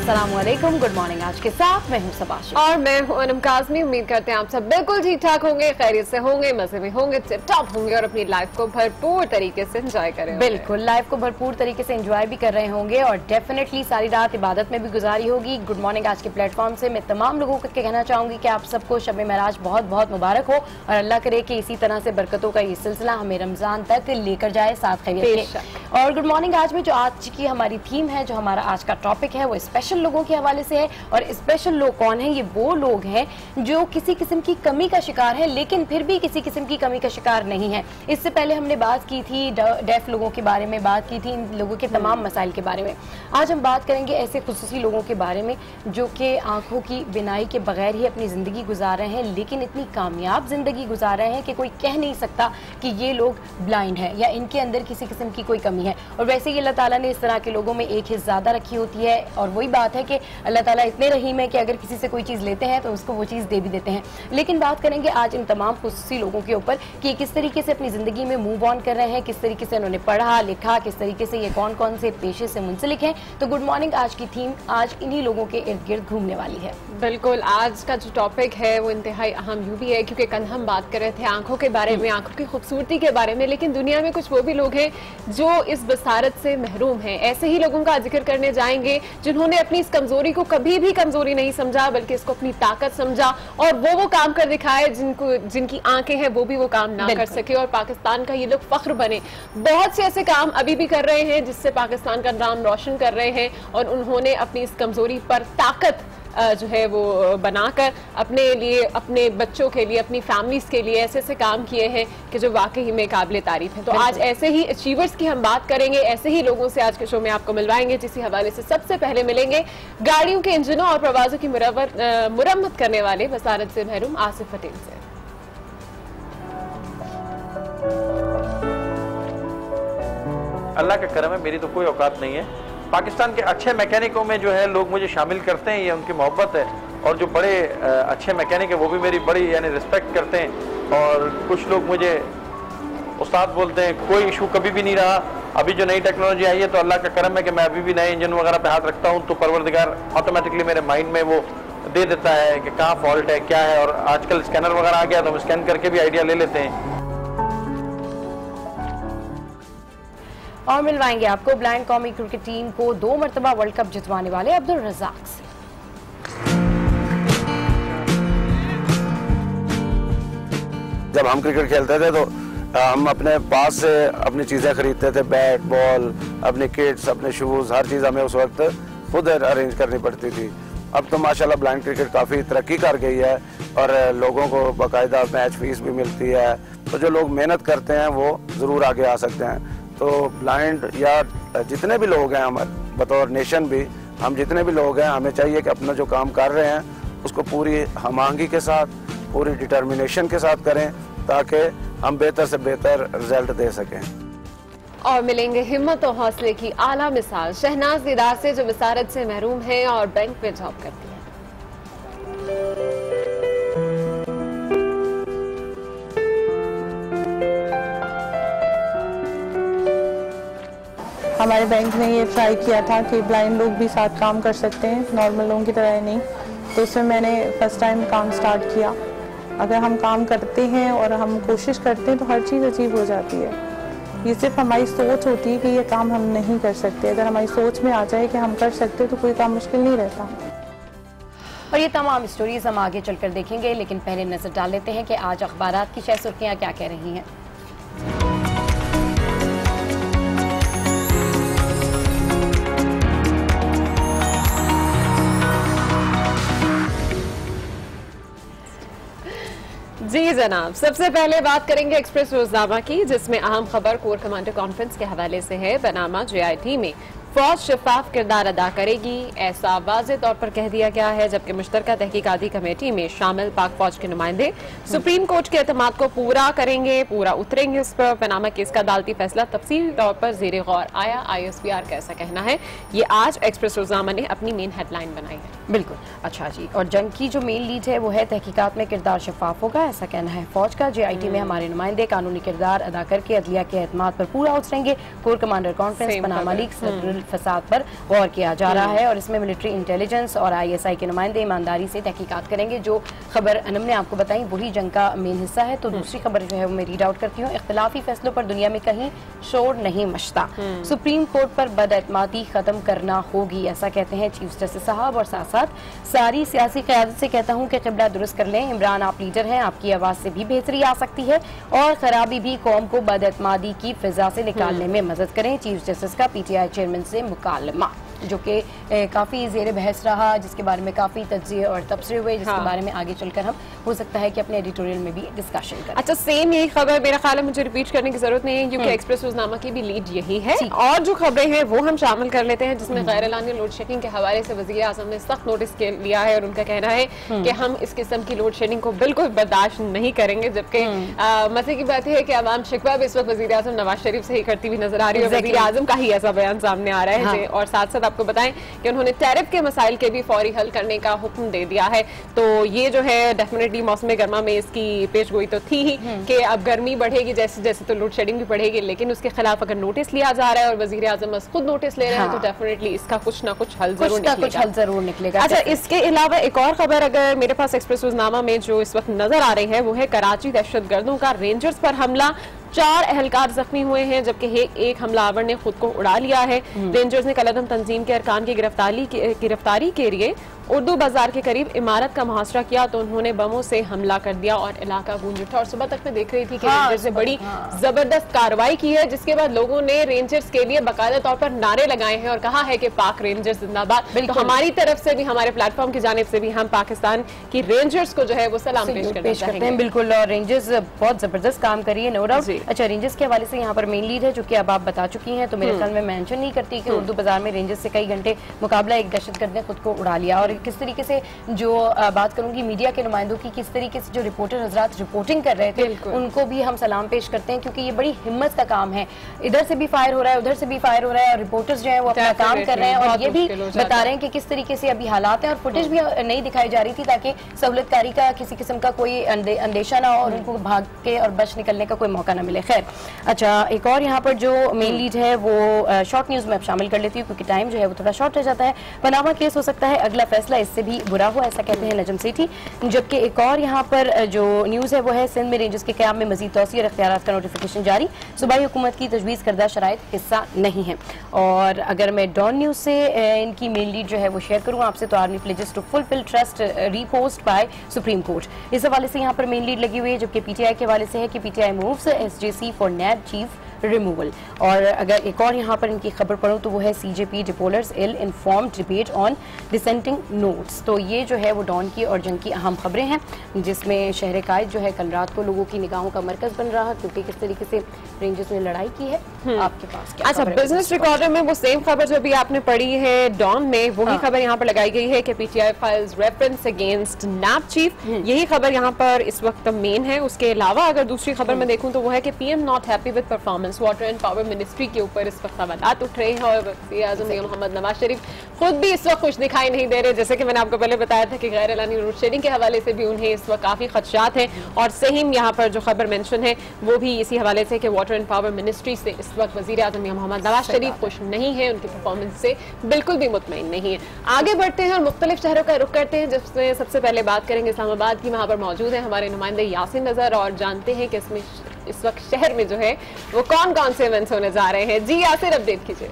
अस्सलामुअलैकुम, good morning. आज के साथ मैं हूँ सबाशा और मैं हूँ अनम काज़मी। उम्मीद करते हैं आप सब बिल्कुल ठीक ठाक होंगे, खैरियत से होंगे, मजे में होंगे, टिप टॉप होंगे और अपनी लाइफ को भरपूर तरीके से एंजॉय करें। बिल्कुल, लाइफ को भरपूर तरीके से एंजॉय भी कर रहे होंगे और डेफिनेटली सारी रात इबादत में भी गुजारी होगी। गुड मॉर्निंग आज के प्लेटफॉर्म से मैं तमाम लोगों को कहना चाहूंगी कि आप सबको शब मेराज बहुत बहुत मुबारक हो और अल्लाह करे कि इसी तरह से बरकतों का ये सिलसिला हमें रमजान तक लेकर जाए साथ खैरियत के। और गुड मॉर्निंग आज में जो आज की हमारी थीम है, जो हमारा आज का टॉपिक है, वो स्पेशल लोगों के हवाले से है। और स्पेशल लोग कौन है? ये वो लोग हैं जो किसी किस्म की कमी का शिकार है लेकिन फिर भी किसी किस्म की कमी का शिकार नहीं है। इससे पहले हमने बात की थी डेफ लोगों के बारे में, बात की थी इन लोगों के तमाम मसाइल के बारे में। आज हम बात करेंगे ऐसे खुसूसी लोगों के बारे में जो कि आंखों की बिनाई के बगैर ही अपनी जिंदगी गुजार रहे हैं, लेकिन इतनी कामयाब जिंदगी गुजार रहे हैं कि कोई कह नहीं सकता कि ये लोग ब्लाइंड है या इनके अंदर किसी किस्म की कोई कमी है। और वैसे ही अल्लाह ताला ने इस तरह के लोगों में एक हिस्सा ज्यादा रखी होती है और वही बात है कि अल्लाह ताला इतने रहीम है कि अगर किसी से कोई चीज़ लेते हैं तो उसको वो चीज़ दे भी देते हैं। लेकिन बात करेंगे आज इन तमाम खुसूसी लोगों के ऊपर कि किस तरीके से अपनी ज़िंदगी में मूव ऑन कर रहे हैं, किस तरीके से उन्होंने पढ़ा लिखा, किस तरीके से ये कौन कौन से पेशे से मुंसलिक हैं। तो गुड मॉर्निंग आज की थीम आज इन्हीं लोगों के इर्द गिर्द घूमने वाली है। बिल्कुल, आज का जो टॉपिक है वो इंतहाई अहम यूं भी है क्योंकि कल हम बात कर रहे थे आंखों के बारे में, आंखों की खूबसूरती के बारे में, लेकिन दुनिया में कुछ वो भी लोग हैं जो इस बसारत से महरूम हैं। ऐसे ही लोगों का जिक्र करने जाएंगे जिन्होंने अपनी इस कमजोरी को कभी भी कमजोरी नहीं समझा बल्कि इसको अपनी ताकत समझा और वो काम कर दिखाए जिनकी आंखें हैं वो भी वो काम ना कर सके और पाकिस्तान का ये लोग फख्र बने। बहुत से ऐसे काम अभी भी कर रहे हैं जिससे पाकिस्तान का नाम रोशन कर रहे हैं और उन्होंने अपनी इस कमजोरी पर ताकत जो है वो बनाकर अपने लिए, अपने बच्चों के लिए, अपनी फैमिलीज के लिए ऐसे ऐसे काम किए हैं कि जो वाकई में काबिल तारीफ है। तो आज ऐसे ही अचीवर्स की हम बात करेंगे, ऐसे ही लोगों से आज के शो में आपको मिलवाएंगे जिस हवाले से सबसे पहले मिलेंगे गाड़ियों के इंजनों और प्रवाजों की मुरम्मत करने वाले बसारत से महरूम आसिफ पटेल से। अल्लाह का करम है, मेरी तो कोई औकात नहीं है। पाकिस्तान के अच्छे मैकेनिकों में जो है लोग मुझे शामिल करते हैं, ये उनकी मोहब्बत है। और जो बड़े अच्छे मैकेनिक है वो भी मेरी बड़ी यानी रिस्पेक्ट करते हैं। और कुछ लोग मुझे उस्ताद बोलते हैं, कोई इशू कभी भी नहीं रहा। अभी जो नई टेक्नोलॉजी आई है तो अल्लाह का करम है कि मैं अभी भी नए इंजन वगैरह पे हाथ रखता हूँ तो परवरदिगार ऑटोमेटिकली मेरे माइंड में वो दे देता है कि कहाँ फॉल्ट है, क्या है। और आजकल स्कैनर वगैरह आ गया तो हम स्कैन करके भी आइडिया ले लेते हैं। और मिलवाएंगे आपको ब्लाइंड कौमी क्रिकेट टीम को 2 मरतबा वर्ल्ड कप जितवाने वाले अब्दुल रज़ाक से। जब हम क्रिकेट खेलते थे तो हम अपने पास से अपनी चीज़ें खरीदते थे, बैट बॉल, अपने किट्स, अपने शूज़, हर चीज़ हमें उस वक्त खुद अरेंज करनी पड़ती थी। अब तो माशाल्लाह ब्लाइंड क्रिकेट काफ़ी तरक्की कर गई है और लोगों को बाकायदा मैच फीस भी मिलती है। तो जो लोग मेहनत करते हैं वो ज़रूर आगे आ सकते हैं। तो ब्लाइंड या जितने भी लोग हैं, हमारे बतौर नेशन भी, हम जितने भी लोग हैं, हमें चाहिए कि अपना जो काम कर रहे हैं उसको पूरी हमांगी के साथ, पूरी डिटर्मिनेशन के साथ करें ताकि हम बेहतर से बेहतर रिजल्ट दे सकें। और मिलेंगे हिम्मत और हौसले की आला मिसाल शहनाज दीदार से जो बसारत से महरूम है और बैंक में जॉब करती है। हमारे बैंक ने ये ट्राई किया था कि ब्लाइंड लोग भी साथ काम कर सकते हैं, नॉर्मल लोगों की तरह नहीं। तो उसमें मैंने फर्स्ट टाइम काम स्टार्ट किया। अगर हम काम करते हैं और हम कोशिश करते हैं तो हर चीज़ अचीव हो जाती है। ये सिर्फ हमारी सोच होती है कि ये काम हम नहीं कर सकते। अगर हमारी सोच में आ जाए कि हम कर सकते तो कोई काम मुश्किल नहीं रहता। और ये तमाम स्टोरीज हम आगे चलकर देखेंगे, लेकिन पहले नजर डाल लेते हैं कि आज अखबारात की शायद सुर्खियाँ क्या कह रही हैं। जी जनाब, सबसे पहले बात करेंगे एक्सप्रेस रोजनामा की, जिसमें अहम खबर कोर कमांडर कॉन्फ्रेंस के हवाले से है। पनामा JIT में फौज शफाफ किरदार अदा करेगी, ऐसा वाज़ेह तौर पर कह दिया गया है। जबकि मुश्तरका तहकीकाती कमेटी में शामिल पाक फौज के नुमाइंदे सुप्रीम कोर्ट के एतमाद को पूरा करेंगे, पूरा उतरेंगे इस पर। पनामा केस का अदालती फैसला तफसीली तौर पर ज़ेरे गौर आया, ISPR का ऐसा कहना है। ये आज एक्सप्रेस रोजनामा ने अपनी मेन हेडलाइन बनाई है। बिल्कुल, अच्छा जी। और जंग की जो मेन लीड है वो है तहकीकात में किरदार शफाफ होगा, ऐसा कहना है फौज का। JIT में हमारे नुमाइंदे कानूनी किरदार अदा करके अदलिया के एतमाद पर पूरा उतरेंगे। Core commander conference Panama league फसाद पर गौर किया जा रहा है और इसमें मिलिट्री इंटेलिजेंस और ISI के नुमाइंदे ईमानदारी से तहकीकात करेंगे। जो खबर अनम ने आपको बताई वही जंग का मेन हिस्सा है। तो दूसरी खबर जो है वो मैं रीड आउट करती हूँ। इख्तिलाफी फैसलों पर दुनिया में कहीं शोर नहीं मचता, सुप्रीम कोर्ट पर बदएतमादी खत्म करना होगी, ऐसा कहते हैं चीफ जस्टिस साहब। और साथ साथ सारी सियासी क़यादत से कहता हूँ कि क़िबला दुरुस्त कर लें। इमरान आप लीडर हैं, आपकी आवाज़ से भी बेहतरी आ सकती है और खराबी भी कौम को बदएतमादी की फिजा से निकालने में मदद करें। चीफ जस्टिस का PTI चेयरमैन से मुकालमा, जो कि काफ़ी ज़ेर बहस रहा, जिसके बारे में काफ़ी तज्ज़िये और तबसरे हुए, जिसके बारे में आगे चलकर हम हो सकता है कि अपने एडिटोरियल में भी डिस्कशन करें। अच्छा, सेम यही खबर मेरा ख्याल है मुझे रिपीट करने की जरूरत नहीं है, क्योंकि एक्सप्रेस रोजनामा की भी लीड यही है। और जो खबरें हैं वो हम शामिल कर लेते हैं, जिसमें गैर एलानी लोड शेडिंग के हवाले से वज़ीर आज़म ने सख्त नोटिस लिया है और उनका कहना है कि हम इस किस्म की लोड शेडिंग को बिल्कुल बर्दाश्त नहीं करेंगे। जबकि मजे की बात है कि अवाम शिकवा भी इस वक्त वज़ीर आज़म नवाज शरीफ से ही करती हुई नजर आ रही है। वज़ीर आज़म का ही ऐसा बयान सामने आ रहा है। और साथ साथ आपको बताएं कि उन्होंने टैरिफ के मसाइल के भी फौरी हल करने का हुक्म दे दिया है। तो ये जो है डेफिनेटली मौसम गर्मा में इसकी पेशगोई तो थी ही कि अब गर्मी बढ़ेगी जैसे जैसे तो लोड शेडिंग भी बढ़ेगी, लेकिन उसके खिलाफ अगर नोटिस लिया जा रहा है और वज़ीर आज़म खुद नोटिस ले रहे हैं तो डेफिनेटली इसका कुछ ना कुछ हल जरूर निकलेगा। अच्छा, इसके अलावा एक और खबर अगर मेरे पास एक्सप्रेस रोजनामा में जो इस वक्त नजर आ रही है वो है कराची दहशतगर्दों का रेंजर्स पर हमला, 4 अहलकार जख्मी हुए हैं, जबकि एक हमलावर ने खुद को उड़ा लिया है। रेंजर्स ने कलदम तंजीम के अरकान की गिरफ्तारी के लिए उर्दू बाजार के करीब इमारत का मुहासरा किया तो उन्होंने बमों से हमला कर दिया और इलाका गूंज उठा। और सुबह तक मैं देख रही थी कि रेंजर्स ने बड़ी जबरदस्त कार्रवाई की है, जिसके बाद लोगों ने रेंजर्स के लिए बाकायदा तौर पर नारे लगाए हैं और कहा है कि पाक रेंजर्स जिंदाबाद। तो हमारी तरफ से भी, हमारे प्लेटफॉर्म की जानिब से भी हम पाकिस्तान की रेंजर्स को जो है वो सलाम पेश करते हैं। बिल्कुल, और रेंजर्स बहुत जबरदस्त काम कर रही है, नो डाउट। अच्छा, रेंजर्स के हवाले से यहाँ पर मेन लीड है जो कि अब आप बता चुकी हैं, तो मेरे ख्याल में मेंशन नहीं करती कि उर्दू बाजार में रेंजर्स से कई घंटे मुकाबला एक दहशतगर्द ने खुद को उड़ा लिया। और किस तरीके से जो बात करूंगी मीडिया के नुमाइंदों की, किस तरीके से जो रिपोर्टर हजरात रिपोर्टिंग कर रहे थे उनको भी हम सलाम पेश करते हैं, क्योंकि ये बड़ी हिम्मत का काम है। इधर से भी फायर हो रहा है, उधर से भी फायर हो रहा है और रिपोर्टर्स जो है वो अपना काम कर रहे हैं और ये भी बता रहे हैं कि किस तरीके से अभी हालात हैं। और फुटेज भी नहीं दिखाई जा रही थी ताकि सहूलतकारी का किसी किस्म का कोई अंदेशा ना हो और उनको भाग के और बच निकलने का कोई मौका ना मिले। खैर, अच्छा, एक और यहाँ पर जो मेन लीड है वो शॉर्ट न्यूज में अब शामिल कर लेती हूँ, क्योंकि टाइम जो है वो थोड़ा शॉर्ट रह जाता है। पनामा केस हो सकता है अगला फैसला इससे भी बुरा हुआ, ऐसा कहते हैं नजम सेठी। जबकि एक और यहाँ पर जो न्यूज़ है वो है सिंध में रेंजर्स के क़याम में मजीद तौसीह और इख्तियारात का नोटिफिकेशन जारी, सूबाई हुकूमत की तजवीज़ करदा शराइत हिस्सा नहीं है। और अगर मैं डॉन न्यूज़ से इनकी मेन लीड जो है वो शेयर करूँ आपसे, तो army pledges to fulfil trust reposed by supreme court, इस हवाले से यहाँ पर मेन लीड लगी हुई है। जबकि PTI के हवाले से है कि PTI moves SJC for NAB chief removal. और अगर एक और यहाँ पर इनकी खबर पढ़ूँ तो वो है CJP deplores ill informed debate on dissenting notes. तो ये जो है वो डॉन की और जंग की अहम खबरें हैं, जिसमें शहर कायद जो है कल रात को लोगों की निगाहों का मरकज बन रहा, क्योंकि किस तरीके से रेंजर्स ने लड़ाई की है। आपके पास क्या? अच्छा, बिजनेस रिकॉर्डर में वो सेम खबर जो भी आपने पढ़ी है डॉन में, वही खबर यहाँ पर लगाई गई है कि PTI फाइल्स रेफरेंस अगेंस्ट नैब चीफ। यही खबर यहाँ पर इस वक्त मेन है। उसके अलावा अगर दूसरी खबर में देखूँ तो वो है कि PM not happy with performance, water and power ministry के ऊपर इस वक्त सवालात उठ रहे हैं और वज़ीर आज़म मोहम्मद नवाज शरीफ खुद भी इस वक्त कुछ दिखाई नहीं दे रहे। जैसे कि मैंने आपको पहले बताया था कि गैर एलानी लोड शेडिंग के हवाले से भी उन्हें इस वक्त काफ़ी खदशात हैं। और सही यहाँ पर जो खबर मेंशन है वो भी इसी हवाले से कि वाटर एंड पावर मिनिस्ट्री से इस वक्त वज़ीर आज़म मोहम्मद नवाज शरीफ खुश नहीं है, उनकी परफॉर्मेंस से बिल्कुल भी मुतमईन नहीं है। आगे बढ़ते हैं और मुख्तलिफ शहरों का रुख करते हैं, जिसमें सबसे पहले बात करेंगे इस्लामाबाद की। वहाँ पर मौजूद है हमारे नुमाइंदे यासिन नज़र और जानते हैं कि इसमें इस वक्त शहर में जो है वो कौन कौन से इवेंट्स होने जा रहे हैं। जी यासिर, अपडेट कीजिए।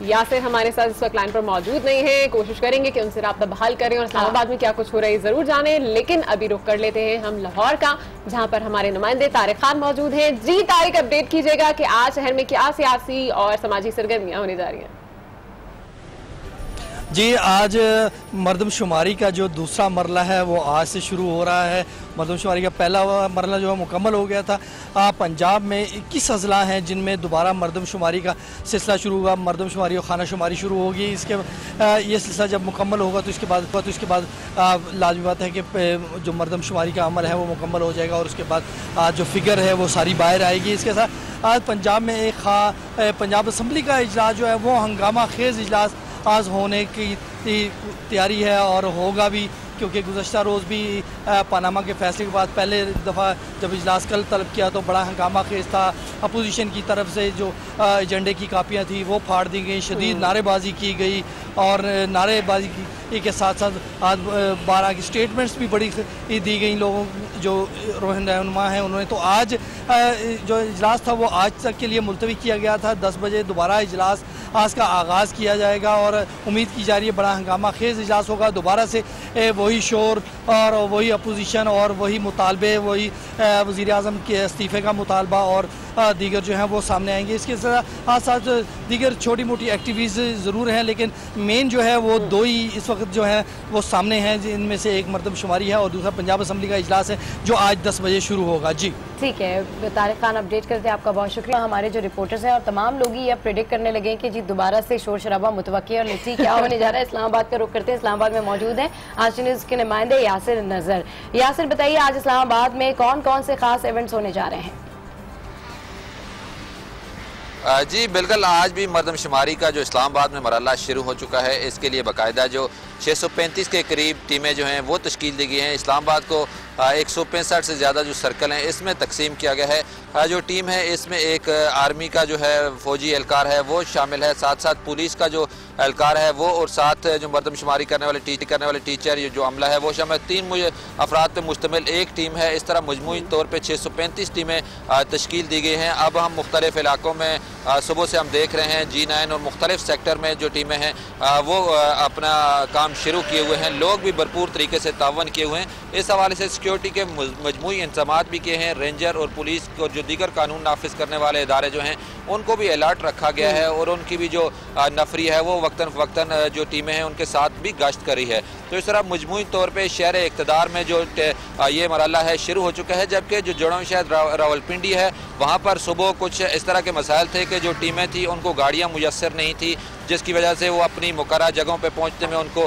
यासिर हमारे साथ इस वक्त लाइन पर मौजूद नहीं है, कोशिश करेंगे कि उनसे राब्ता बहाल करें और इस्लामाबाद में क्या कुछ हो रहा है जरूर जाने। लेकिन अभी रुक कर लेते हैं हम लाहौर का, जहां पर हमारे नुमाइंदे तारिक खान मौजूद हैं। जी तारिक, अपडेट कीजिएगा कि आज शहर में क्या सियासी और समाजी सरगर्मियां होने जा रही हैं। जी, आज मरदमशुमारी का जो दूसरा मरला है वो आज से शुरू हो रहा है। मरदमशुमारी का पहला मरला जो है मुकम्मल हो गया था। पंजाब में 21 अजला हैं जिनमें दोबारा मरदमशुमारी का सिलसिला शुरू हुआ। मरदमशुमारी और खाना शुमारी शुरू होगी। इसके ये सिलसिला जब मुकम्मल होगा तो इसके बाद लाजमी बात है कि जो मरदमशुमारी का अमल है वो मुकम्मल हो जाएगा और उसके बाद जो फिगर है वो सारी बाहर आएगी। इसके साथ आज पंजाब में एक पंजाब असम्बली का इजलास जो है वो हंगामा खेज इजलास आज होने की तैयारी है और होगा भी। क्योंकि गुज़श्ता रोज़ भी पनामा के फैसले के बाद पहले दफ़ा जब इजलास कल तलब किया तो बड़ा हंगामा खेज था। अपोजिशन की तरफ से जो एजेंडे की कापियाँ थी वो फाड़ दी गई, शदीद नारेबाजी की गई और नारेबाजी के साथ साथ आज 12 की स्टेटमेंट्स भी बड़ी दी गई लोगों जो रहनुमा हैं उन्होंने। तो आज जो इजलास था वो आज तक के लिए मुलतवी किया गया था। 10 बजे दोबारा इजलास आज का आगाज़ किया जाएगा और उम्मीद की जा रही है बड़ा हंगामा खेज इजलास होगा। दोबारा से वही शोर और वही अपोजिशन और वही मुतालबे, वही वज़ीर आज़म के इस्तीफ़े का मुतालबा और दीगर जो हैं वो सामने आएंगे। इसके साथ साथ दीगर छोटी मोटी एक्टिविटीज़ ज़रूर हैं, लेकिन मेन जो है वो दो ही इस वक्त जो है वो सामने हैं, जिनमें से एक मरदमशुमारी है और दूसरा पंजाब असम्बली का इजलास है जो आज 10 बजे शुरू होगा। जी ठीक है, तारिक खान अपडेट करते हैं, आपका बहुत शुक्रिया। हमारे जो रिपोर्टर्स हैं और तमाम लोग ही अब प्रेडिक्ट करने लगे कि जी दोबारा से शोर शराबा मुतवक्की और नीति क्या होने जा रहा है। इस्लामाबाद का रुख करते हैं, इस्लामाबाद में मौजूद हैं आज न्यूज़ के नुमाइंदे यासिर नज़र। यासिर बताइए, आज इस्लामाबाद में कौन कौन से खास इवेंट्स होने जा रहे हैं? जी बिल्कुल, आज भी मरदमशुमारी का जो इस्लामाबाद में मरहला शुरू हो चुका है। इसके लिए बाकायदा जो 635 के करीब टीमें जो हैं वो तश्कील दी गई हैं। इस्लामाबाद को 165 से ज़्यादा जो सर्कल हैं इसमें तकसीम किया गया है। जो टीम है इसमें एक आर्मी का जो है फौजी एहलकार है वो शामिल है, साथ साथ पुलिस का जो एहलकार है वो, और साथ जो मरदमशुमारी करने वाले टीचर जो अमला है वो शामिल। 3 अफराद पर मुश्तमिल एक टीम है। इस तरह मजमूई तौर पर 635 टीमें तश्कील दी गई हैं। अब हम मुख्तलिफ इलाकों में सुबह से हम देख रहे हैं G9 और मुख्तलिफ सेक्टर में जो टीमें हैं वो अपना काम शुरू किए हुए हैं। लोग भी भरपूर तरीके से तावन किए हुए हैं। इस हवाले से सिक्योरिटी के मजमूई इंतजाम भी किए हैं। रेंजर और पुलिस और जो दीगर कानून नाफिज करने वाले इदारे जो हैं उनको भी अलर्ट रखा गया है और उनकी भी जो नफरी है वो वक्तन फ़वक्तन जो टीमें हैं उनके साथ भी गश्त करी है। तो इस तरह मजमूई तौर पर शहर इक़्तिदार में जो ये मरहला है शुरू हो चुका है। जबकि जो जड़ों शहर रावलपिंडी है वहाँ पर सुबह कुछ इस तरह के मसाइल थे कि जो टीमें थी उनको गाड़ियाँ मुयस्सर नहीं थी, जिसकी वजह से वो अपनी मुकर्रर जगहों पे पहुंचने में उनको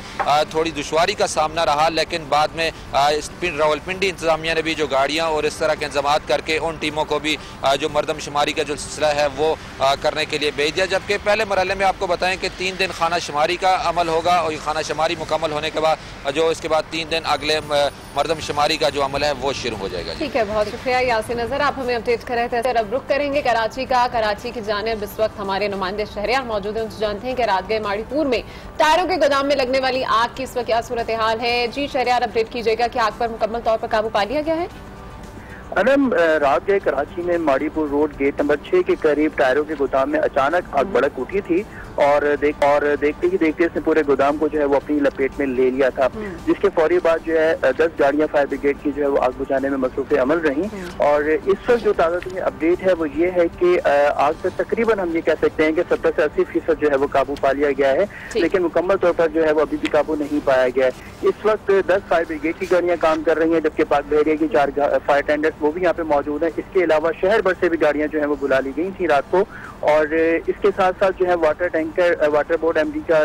थोड़ी दुश्वारी का सामना रहा। लेकिन बाद में रावलपिंडी इंतजामिया ने भी जो गाड़ियां और इस तरह के इंतजाम करके उन टीमों को भी जो मरदमशुमारी का जो सिलसिला है वो करने के लिए भेज दिया। जबकि पहले मरहले में आपको बताएं कि 3 दिन खाना शुमारी का अमल होगा और खाना शुमारी मुकम्मल होने के बाद जो इसके बाद 3 दिन अगले मरदमशुमारी का जो अमल है वो शुरू हो जाएगा। ठीक है, बहुत शुक्रिया यासिर नज़र, आप हमें अपडेट कर रहे थे। अब रुख करेंगे कराची का। कराची की जानिब इस वक्त हमारे नुमाइंदे शहरियार मौजूद हैं, उनसे जानते हैं कि रात गए माड़ीपुर में टायरों के गोदाम में लगने वाली आग की इस वक्त क्या सूरत हाल है। जी शहरियार, अपडेट कीजिएगा कि आग पर मुकम्मल तौर पर काबू पा लिया गया है? अनम, रात गए कराची में माड़ीपुर रोड गेट नंबर 6 के करीब टायरों के गोदाम में अचानक आग भड़क उठी थी और देखते ही देखते इसने पूरे गोदाम को जो है वो अपनी लपेट में ले लिया था, जिसके फौरी बाद जो है 10 गाड़ियां फायर ब्रिगेड की जो है वो आग बुझाने में मसरूफ अमल रही। और इस वक्त जो ताज़ा तरीन अपडेट है वो ये है कि आग से तकरीबन हम ये कह सकते हैं कि 70 से 80% जो है वो काबू पा लिया गया है, लेकिन मुकम्मल तौर पर जो है वो अभी भी काबू नहीं पाया गया है। इस वक्त 10 फायर ब्रिगेड की गाड़ियां काम कर रही हैं, जबकि पाक बहरिया की 4 फायर टेंडर्स वो भी यहाँ पे मौजूद है। इसके अलावा शहर भर से भी गाड़ियां जो है वो बुला ली गई थी रात को। और इसके साथ साथ जो है वाटर बोर्ड MD का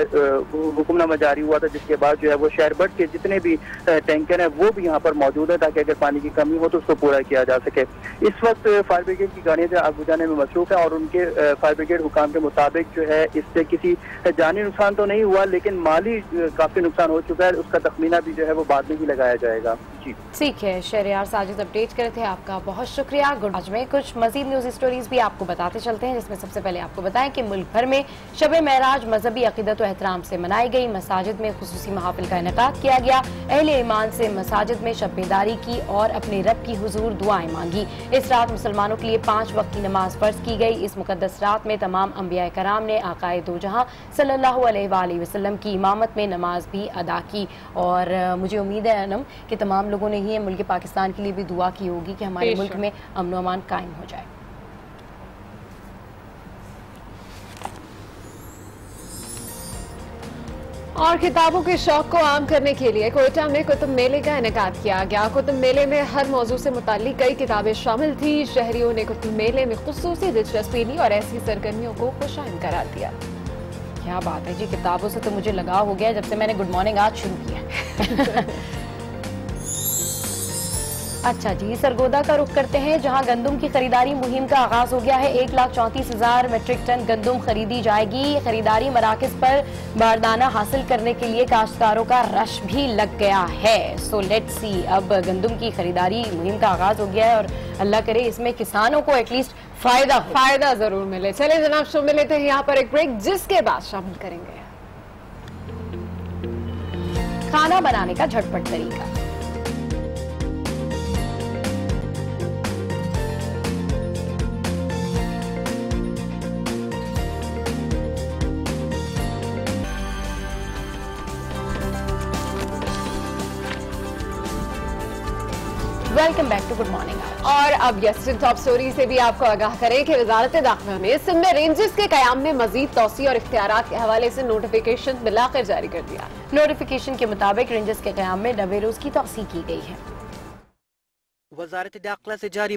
हुक्मनामा जारी हुआ था, जिसके बाद जो है वो शहर भर के जितने भी टैंकर हैं वो भी यहाँ पर मौजूद है, ताकि अगर पानी की कमी हो तो उसको पूरा किया जा सके। इस वक्त फायर ब्रिगेड की गाड़ियां जो आग बुझाने में मसरूफ है और उनके फायर ब्रिगेड हुकाम के मुताबिक जो है इससे किसी जानी नुकसान तो नहीं हुआ, लेकिन माली काफी नुकसान हो चुका है। उसका तखमीना भी जो है वो बाद में ही लगाया जाएगा। जी ठीक है, शहरियार साजिद अपडेट करे थे, आपका बहुत शुक्रिया। आज में कुछ मजीद न्यूज स्टोरीज भी आपको बताते चलते हैं, जिसमें सबसे पहले आपको बताएं कि मुल्क भर में शब महराज मजहबी अकीदत और एहतराम से मनाई गई। मसाजिद में खुसूसी महाफिल का इनेकाद किया गया। अहले ईमान से मसाजिद में शब बेदारी की और अपने रब की हुजूर दुआएं मांगी। इस रात मुसलमानों के लिए 5 वक्त की नमाज फर्ज की गई। इस मुकद्दस रात में तमाम अंबिया कराम ने आकाए दो जहां सल्लल्लाहु अलैहि वसल्लम की इमामत में नमाज भी अदा की। और मुझे उम्मीद है अनम कि तमाम लोगों ने ही मुल्क पाकिस्तान के लिए भी दुआ की होगी कि हमारे मुल्क में अमन व अमान कायम हो जाए। और किताबों के शौक को आम करने के लिए कोयटा में कुतुब मेले का इनेकाद किया गया। कुतुब मेले में हर मौजू से मुताल्लिक कई किताबें शामिल थी। शहरियों ने कुतुब मेले में खुसूसी दिलचस्पी ली और ऐसी सरगर्मियों को खुशाइन करार दिया। क्या बात है जी, किताबों से तो मुझे लगाव हो गया जब से मैंने गुड मॉर्निंग आज शुरू किया। अच्छा जी, सरगोदा का रुख करते हैं, जहां गंदम की खरीदारी मुहिम का आगाज हो गया है। 1,34,000 मेट्रिक टन गंदम खरीदी जाएगी। खरीदारी मराकज पर बारदाना हासिल करने के लिए काश्तकारों का रश भी लग गया है। सो लेट्स सी, अब गंदम की खरीदारी मुहिम का आगाज हो गया है और अल्लाह करे इसमें किसानों को एटलीस्ट फायदा जरूर मिले। चले जनाब, शो में लेते हैं यहाँ पर एक ब्रेक, जिसके बाद शामिल करेंगे खाना बनाने का झटपट तरीका। Welcome back to good morning. और अब यस्टरडे टॉप स्टोरी से भी आपको आगाह करें कि वजारत दाखिला ने सिंध में रेंजेस के कयाम में मजीद तौसी और इख्तियारात के हवाले से नोटिफिकेशन बिलाखिर जारी कर दिया। नोटिफिकेशन के मुताबिक रेंजेस के कयाम में 90 रोज की तौसी की गई है। वजारत दाखिला से जारी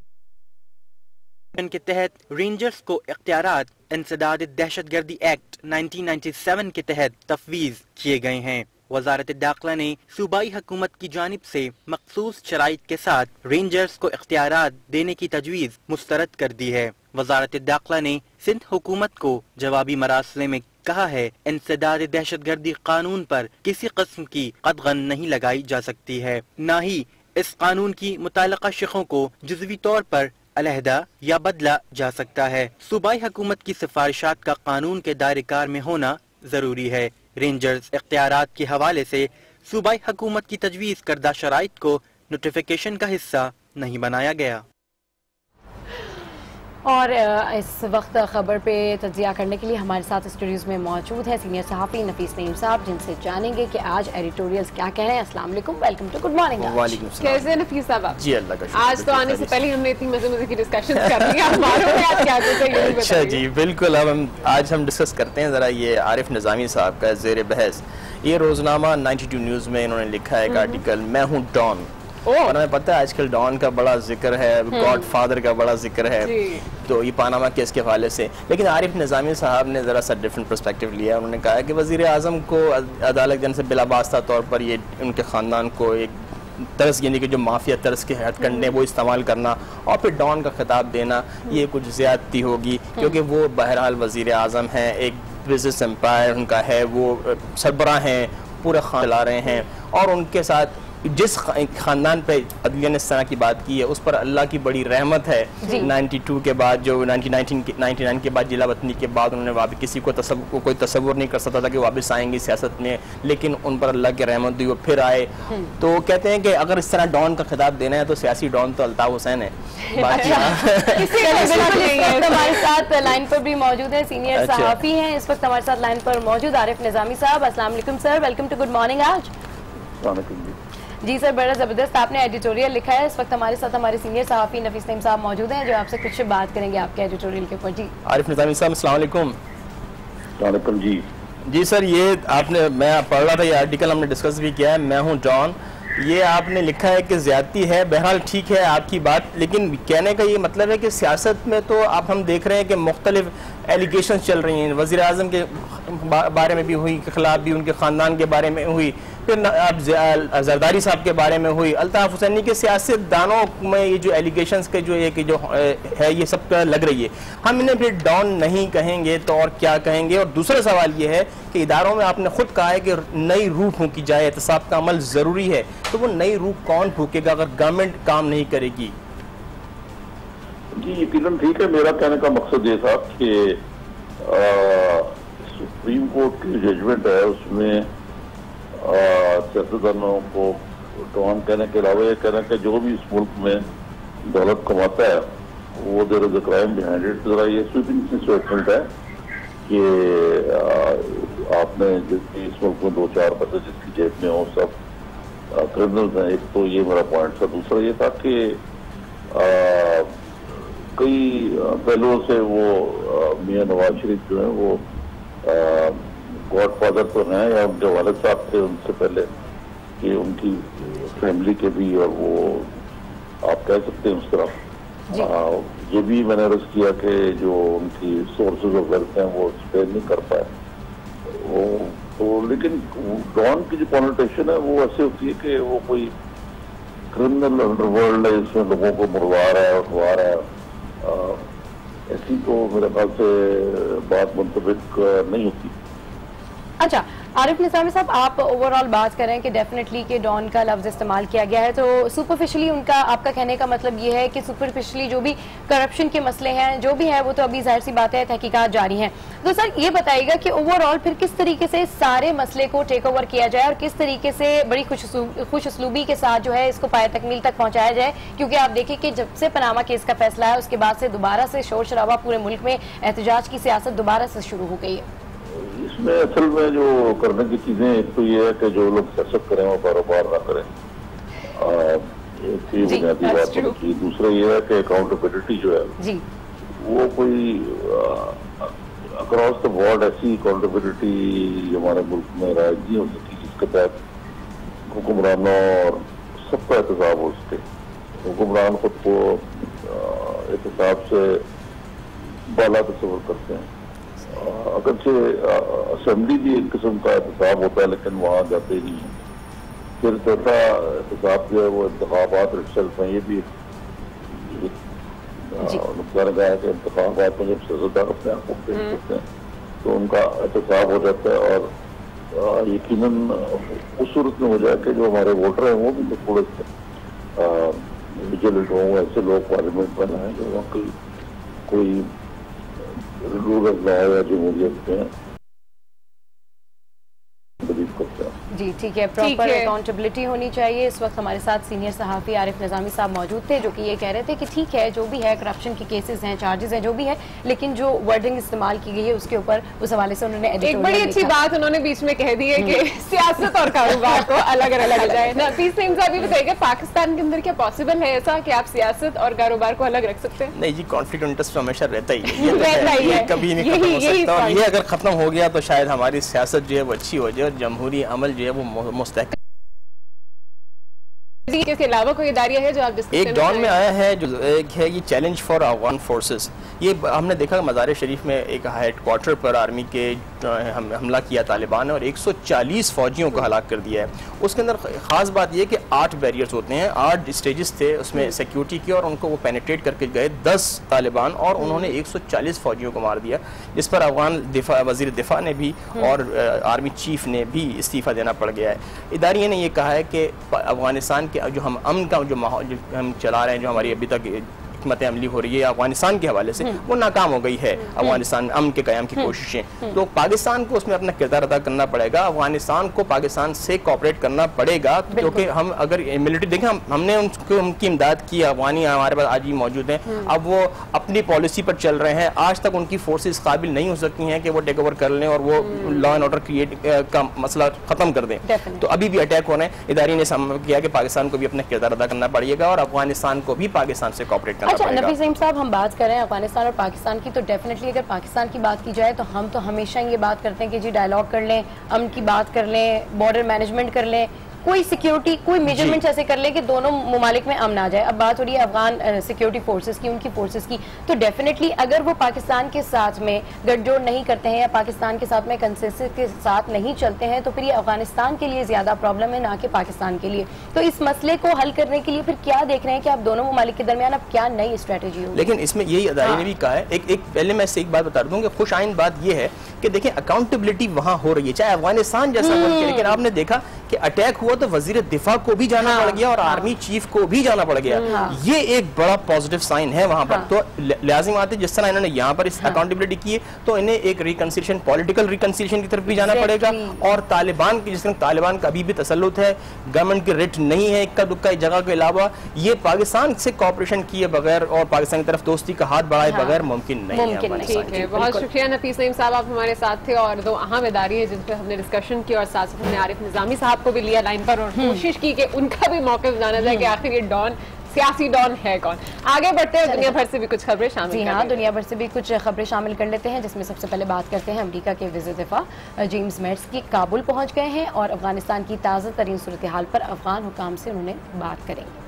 के तहत रेंजर्स को इख्तियारात इंसदाद दहशतगर्दी एक्ट 1997 के तहत तफवीज किए गए हैं। वजारत दाखिला ने सूबाई हुकूमत की जानिब से मखसूस शराइत के साथ रेंजर्स को इख्तियारात देने की तजवीज़ मुस्तरद कर दी है। वजारत दाखिला ने सिंध हुकूमत को जवाबी मरासले में कहा है, इंसदाद दहशतगर्दी कानून पर किसी किस्म की कदगन नहीं लगाई जा सकती है, न ही इस कानून की मुताल्लिका शिकों को जुज़वी तौर पर अलहदा या बदला जा सकता है। सूबाई हुकूमत की सिफारिशात का कानून के दायरे कार में होना जरूरी है। रेंजर्स इख्तियारात के हवाले से सूबाई हुकूमत की तजवीज़ करदा शराइत को नोटिफिकेशन का हिस्सा नहीं बनाया गया। और इस वक्त खबर पे तज्जिया करने के लिए हमारे साथ स्टूडियोज में मौजूद है सीनियर सहाफ़ी नफीस नईम साहब, जिनसे जानेंगे कि आज एडिटोरियल्स क्या कह रहे हैं। अस्सलाम वालेकुम, वेलकम टू गुड मॉर्निंग। कैसे नफीस साहब? जी अल्लाह का शुक्र। आज तो आने से पहले हमने इतनी मजे की डिस्कशन कर ली है, क्या अच्छा जी, बिल्कुल। अब आज हम डिस्कस करते हैं ज़रा ये आरिफ निज़ामी साहब का ज़ेर बहस। ये रोजनामा 92 न्यूज़ में इन्होंने लिखा है एक आर्टिकल, मैं हूँ डॉन। और हमें पता है आजकल डॉन का बड़ा जिक्र है, गॉड फादर का बड़ा जिक्र है, तो ये पानामा केस के हवाले से। लेकिन आरिफ निज़ामी साहब ने ज़रा सा डिफरेंट पर्सपेक्टिव लिया। उन्होंने कहा कि वज़ीर आज़म को अदालत जन से बिलावास्ता तौर पर ये उनके ख़ानदान को एक तर्स, यानी कि जो माफिया तर्स के हथकंडे वो इस्तेमाल करना और फिर डॉन का खिताब देना, ये कुछ ज़्यादती होगी, क्योंकि वो बहरहाल वज़ीर आज़म हैं, एक बिजनेस एम्पायर उनका है, वो सरबराह हैं, पूरे खान चला रहे हैं, और उनके साथ जिस खानदान पे अदलिया ने इस तरह की बात की है उस पर अल्लाह की बड़ी रहमत है। 92 के बाद, जो 99 के बाद जिला वतनी के बाद उन्होंने वापस किसी को कोई तसव्वुर नहीं कर सकता था कि वापस आएंगे सियासत में, लेकिन उन पर अल्लाह की रहमत हुई, वो फिर आए। तो कहते हैं कि अगर इस तरह डॉन का खिताब देना है तो सियासी डॉन तो अल्ताफ हुसैन है। हमारे साथ लाइन पर भी मौजूद है सीनियर सहाफ़ी हैं इस वक्त हमारे साथ लाइन पर मौजूद आरिफ निज़ामी साहब। अस्सलाम वालेकुम sir, welcome to good morning. आज जी सर, बड़ा ज़बरदस्त आपने एडिटोरियल लिखा है। इस वक्त हमारे साथ हमारे सीनियर सहाफ़ी नफीस नईम साहब मौजूद हैं जो आपसे कुछ बात करेंगे आपके एडिटोरियल के ऊपर। जी आरिफ निज़ामी साहब, अस्सलाम वालेकुम। वालेकुम जी। जी सर, ये आपने, मैं पढ़ रहा था ये आर्टिकल, हमने डिस्कस भी किया है, मैं हूँ जॉन। ये आपने लिखा है कि ज़्यादती है, बहरहाल ठीक है आपकी बात, लेकिन कहने का ये मतलब है कि सियासत में तो आप हम देख रहे हैं कि मुख्तलिफ एलिगेशन चल रही हैं। वज़ीर आज़म के बारे में भी हुई, के खिलाफ भी, उनके ख़ानदान के बारे में हुई, फिर अब जरदारी साहब के बारे में हुई, अल्ताफ हुसैनी के सियासतदानों में ये जो एलिगेशंस के जो है ये सब लग रही है। हम इन्हें फिर डॉन नहीं कहेंगे तो और क्या कहेंगे? और दूसरा सवाल ये है कि इदारों में आपने खुद कहा है कि नई रूह फूंकी जाए, एहतसाब का अमल ज़रूरी है, तो वो नई रूह कौन फूकेगा अगर गवर्नमेंट काम नहीं करेगी? जी यकीनन ठीक है। मेरा कहने का मकसद ये था कि सुप्रीम कोर्ट की जजमेंट है, उसमें सियासतदानों को डॉन कहने के अलावा ये कहना कि जो भी इस मुल्क में दौलत कमाता है वो there is a crime behind it. जरा ये स्वीपिंग स्टेटमेंट है कि आपने जिसकी इस मुल्क में 2-4 पैसे जिसकी जेब में हो सब क्रिमिनल्स हैं। एक तो ये मेरा पॉइंट था। दूसरा ये था कि कई पहलुओं से वो मियां नवाज शरीफ जो है वो गॉड फादर तो हैं, या उनके वालिद साहब थे उनसे पहले, कि उनकी फैमिली के भी, और वो आप कह सकते हैं उस तरह। ये भी मैंने अर्ज किया कि जो उनकी सोर्सेज ऑफ वेल्थ हैं वो स्पेयर नहीं कर पाए वो तो। लेकिन डॉन की जो कॉनोटेशन है वो ऐसे होती है कि वो कोई क्रिमिनल अंडरवर्ल्ड है, इसमें लोगों को मुड़वा रहा है, उठवा रहा है, ऐसी तो मेरे ख्याल से बात मुंतबिक नहीं होती। अच्छा आरिफ निज़ामी साहब, आप ओवरऑल बात कर रहे हैं कि डेफिनेटली कि डॉन का लफ्ज इस्तेमाल किया गया है, तो सुपरफिशली उनका आपका कहने का मतलब ये है कि सुपरफिशली जो भी करप्शन के मसले हैं जो भी है वो तो अभी जाहिर सी बात है तहकीकात जारी हैं। तो सर ये बताइएगा कि ओवरऑल फिर किस तरीके से सारे मसले को टेक ओवर किया जाए और किस तरीके से बड़ी खुश उसलूबी के साथ जो है इसको पाए तकमील तक पहुंचाया जाए, क्योंकि आप देखिए कि जब से पनामा केस का फैसला है उसके बाद से दोबारा से शोर शराबा पूरे मुल्क में एहतजाज की सियासत दोबारा से शुरू हो गई है। इसमें असल में जो करने की चीजें, एक तो ये है कि जो लोग सियासत करें वो कारोबार ना करें, एक ही बुनियादी बात होती। दूसरा ये है कि अकाउंटेबिलिटी जो है जी, वो कोई अक्रॉस द बोर्ड ऐसी अकाउंटेबिलिटी हमारे मुल्क में राइज नहीं हो सकती जिसके तहत हुक्मरानों और सबका एहतसाब हो सके। हुक्मरान खुद को एहतसाब से बाला तस्वर करते हैं, अगरचे असेंबली भी एक किस्म का एहतसाब होता है लेकिन वहाँ जाते ही नहीं है। फिर चौथा एहतसाब जो है वो इंतखाबात रिजल्ट में, ये भी नुकसान का है कि इंतखाबात में जब सियासतदान अपने आप को पेश करते हैं तो उनका एहतसाब हो जाता है और यकीनन उस सूरत में हो जाए कि जो हमारे वोटर हैं वो भी थोड़े विजिलेंट हों, ऐसे लोग पार्लियामेंट में आए जो वहाँ कोई रूल ऑफ लॉ या जमहूरियत में बिलीव करते हैं। जी ठीक है, प्रॉपर अकाउंटेबिलिटी होनी चाहिए। इस वक्त हमारे साथ सीनियर सहाफ़ी आरिफ निज़ामी साहब मौजूद थे जो कि ये कह रहे थे कि ठीक है जो भी है करप्शन के केसेस हैं, चार्जेस हैं, जो भी है, लेकिन जो वर्डिंग इस्तेमाल की गई है उसके ऊपर उस हवाले से उन्होंने एक बड़ी अच्छी बात उन्होंने बीच में कह दी है कि सियासत और कारोबार को अलग अलग जाए। नफीस सिंह साहब भी बताइएगा, पाकिस्तान के अंदर क्या पॉसिबल है ऐसा कि आप सियासत और कारोबार को अलग रख सकते हैं? नहीं जी, कॉन्फ्लिक्ट इंटरेस्ट हमेशा रहता ही है, ये कभी नहीं खत्म हो सकता, और ये अगर खत्म हो गया तो शायद हमारी सियासत जो है वो अच्छी हो जाए और जमहूरी अमल जो है वो मुस्तहकम। इसके अलावा कोई इदारिया है जो आप एक डॉन में आया है जो एक है ये चैलेंज फॉर अफगान फोर्सेस। ये हमने देखा मज़ार शरीफ में एक हेडक्वार्टर पर आर्मी के हमला किया तालिबान ने और 140 फौजियों को हलाक कर दिया है। उसके अंदर ख़ास बात यह कि 8 बैरियर्स होते हैं, 8 स्टेजेस थे उसमें सिक्योरिटी की, और उनको वो पेनिट्रेट करके गए 10 तालिबान और उन्होंने 140 फौजियों को मार दिया, जिस पर अफगान वज़ीर दिफा ने भी और आर्मी चीफ ने भी इस्तीफ़ा देना पड़ गया है। इदारिये ने यह कहा है कि अफगानिस्तान के जो हम अमन का जो माहौल जो हम चला रहे हैं, जो हमारी अभी तक हिकमत अमली हो रही है अफगानिस्तान के हवाले से, वो नाकाम हो गई है। अफगानिस्तान में अमन के क़याम की कोशिशें, तो पाकिस्तान को उसमें अपना किरदार अदा करना पड़ेगा। अफगानिस्तान को पाकिस्तान से कोऑपरेट करना पड़ेगा, क्योंकि हम अगर मिलिट्री देखें, हमने उनकी इमदाद की, अफगानी हमारे पास आज भी मौजूद हैं, अब वो अपनी पॉलिसी पर चल रहे हैं। आज तक उनकी फोर्सेस काबिल नहीं हो सकती हैं कि वो टेक ओवर कर लें और वो लॉ एंड ऑर्डर क्रिएट का मसला खत्म कर दें। तो अभी भी अटैक हो रहे हैं। इदारे ने किया कि पाकिस्तान को भी अपना किरदार अदा करना पड़ेगा और अफगानिस्तान को भी पाकिस्तान से कोऑपरेट अच्छा नबी सईम साहब, हम बात कर रहे हैं अफगानिस्तान और पाकिस्तान की, तो डेफिनेटली अगर पाकिस्तान की बात की जाए तो हम तो हमेशा ये बात करते हैं कि जी डायलॉग कर लें, अमन की बात कर लें, बॉर्डर मैनेजमेंट कर लें, कोई सिक्योरिटी कोई मेजरमेंट्स ऐसे कर ले कि दोनों ममालिक में अमन आ जाए। अब बात हो रही है अफगान सिक्योरिटी फोर्सेस की, उनकी फोर्सेस की, तो डेफिनेटली अगर वो पाकिस्तान के साथ में गठजोड़ नहीं करते हैं या पाकिस्तान के साथ में कंसेंसस के साथ नहीं चलते हैं तो फिर ये अफगानिस्तान के लिए ज्यादा प्रॉब्लम है, ना कि पाकिस्तान के लिए। तो इस मसले को हल करने के लिए फिर क्या देख रहे हैं कि आप दोनों ममालिक के दरमियान अब क्या नई स्ट्रेटेजी होगी? लेकिन इसमें यही अदारे ने भी कहा है, एक पहले मैं इससे एक बात बता दूं कि खुश आइन बात यह है कि देखें अकाउंटेबिलिटी वहां हो रही है, चाहे अफगानिस्तान जैसा मुल्क है, लेकिन आपने देखा कि अटैक हुआ तो वजीर दिफा को भी जाना पड़ गया और आर्मी चीफ को भी जाना पड़ गया। ये एक बड़ा पॉजिटिव साइन है वहां पर। तो लाजिम आते जिस तरह इन्होंने यहाँ पर इस अकाउंटेबिलिटी की है तो इन्हें एक रिकंसिलिएशन, पॉलिटिकल रिकंसिलिएशन की तरफ भी जाना पड़ेगा। और तालिबान की जिस तरह तालिबान का अभी भी तसल्लुत है, गवर्नमेंट की रिट नहीं है इक्का दुक्का जगह के अलावा, ये पाकिस्तान से कॉपरेशन किए बगैर और पाकिस्तान की तरफ दोस्ती का हाथ बढ़ाए बगैर मुमकिन नहीं है। बहुत शुक्रिया नफीस नईम साहब, आप हमारे साथ थे और दो अहम इदारे जिन पर हमने डिस्कशन की और साथ साथ हमने आरिफ निज़ामी साहब को भी लिया लाइन पर और कोशिश की कि उनका भी मौका जाना जाए कि आखिर ये डॉन सियासी डॉन है कौन। आगे बढ़ते हैं, दुनिया भर से भी कुछ खबरें शामिल जी हाँ, दुनिया भर से भी कुछ खबरें शामिल कर लेते हैं, जिसमें सबसे पहले बात करते हैं अमेरिका के वज़ीर दिफा जेम्स मैट्स की काबुल पहुंच गए हैं और अफगानिस्तान की ताज़ा तरीन सूरत हाल पर अफगान हुकाम से उन्होंने बात करेंगे।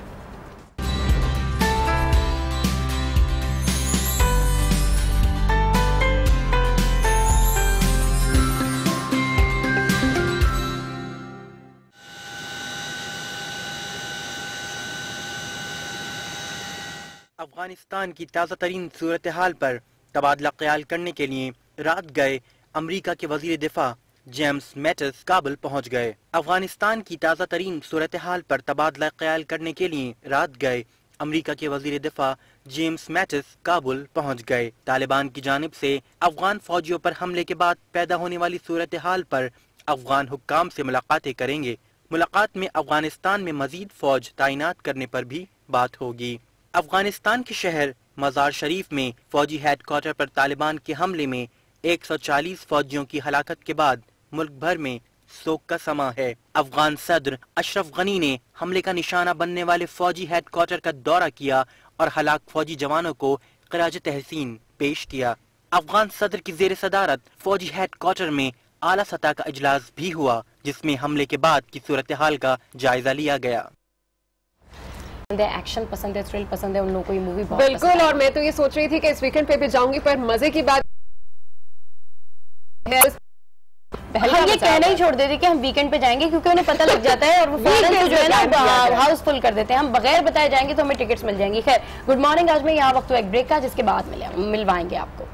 अफगानिस्तान की ताज़ा तरीन सूरत हाल पर तबादला ख्याल करने के लिए रात गए अमरीका के वजीर दिफा जेम्स मैटिस काबुल पहुंच गए। अफगानिस्तान की ताज़ा तरीन सूरत हाल पर तबादला ख्याल करने के लिए रात गए अमरीका के वजीर दिफा जेम्स मैटिस काबुल पहुंच गए। तालिबान की जानिब से अफगान फौजियों पर हमले के बाद पैदा होने वाली सूरत हाल पर अफगान हुक्काम से मुलाकातें करेंगे। मुलाकात में अफगानिस्तान में मजीद फौज तैनात करने पर भी बात होगी। अफगानिस्तान के शहर मजार शरीफ में फौजी हेडक्वार्टर पर तालिबान के हमले में 140 फौजियों की हलाकत के बाद मुल्क भर में शोक का समा है। अफगान सदर अशरफ गनी ने हमले का निशाना बनने वाले फौजी हेडक्वार्टर का दौरा किया और हलाक फौजी जवानों को खराज तहसीन पेश किया। अफगान सदर की जेर सदारत फौजी हेडक्वार्टर में आला सतह का इजलास भी हुआ, जिसमें हमले के बाद की सूरत हाल का जायजा लिया गया। एक्शन पसंद है, थ्रिल पसंद है, उन लोगों को ये मूवी बहुत बिल्कुल। और मैं तो ये सोच रही थी कि इस वीकेंड पे भी जाऊंगी, पर मजे की बात हम ये कहना ही छोड़ देते कि हम वीकेंड पे जाएंगे, क्योंकि उन्हें पता लग जाता है और वो फौरन तो जो है ना हाउसफुल कर देते हैं। हम बगैर बताए जाएंगे तो हमें टिकट्स मिल जाएंगी। खैर, गुड मॉर्निंग। आज में यहाँ वक्त हुआ एक ब्रेक का, जिसके बाद मिलवाएंगे आपको।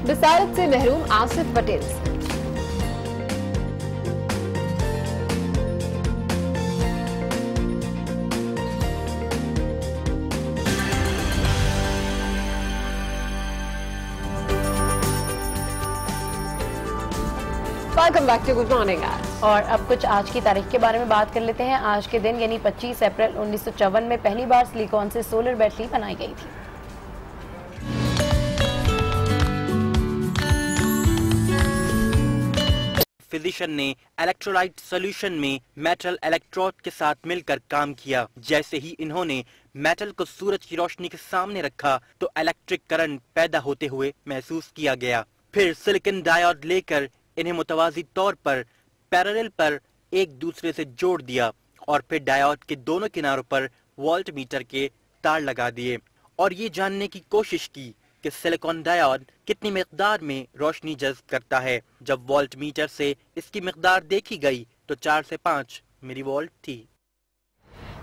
बसारत से महरूम आसिफ पटेल से welcome back to good morning. और अब कुछ आज की तारीख के बारे में बात कर लेते हैं। आज के दिन यानी 25 अप्रैल 1954 में पहली बार सिलिकॉन से सोलर बैटरी बनाई गई थी। फिजिशियन ने इलेक्ट्रोलाइट सॉल्यूशन में मेटल इलेक्ट्रोड के साथ मिलकर काम किया। जैसे ही इन्होंने मेटल को सूरज की रोशनी के सामने रखा तो इलेक्ट्रिक करंट पैदा होते हुए महसूस किया गया। फिर सिलिकॉन डायोड लेकर इन्हें मुतवाज़ी तौर पर पैरेलल पर एक दूसरे से जोड़ दिया और फिर डायोड के दोनों किनारों पर वोल्ट मीटर के तार लगा दिए और ये जानने की कोशिश की कि सिलिकॉन डायोड कितनी मिकदार में रोशनी जज्ब करता है। जब वोल्ट मीटर से इसकी मिकदार देखी गई तो 4 से 5 मिलीवोल्ट थी।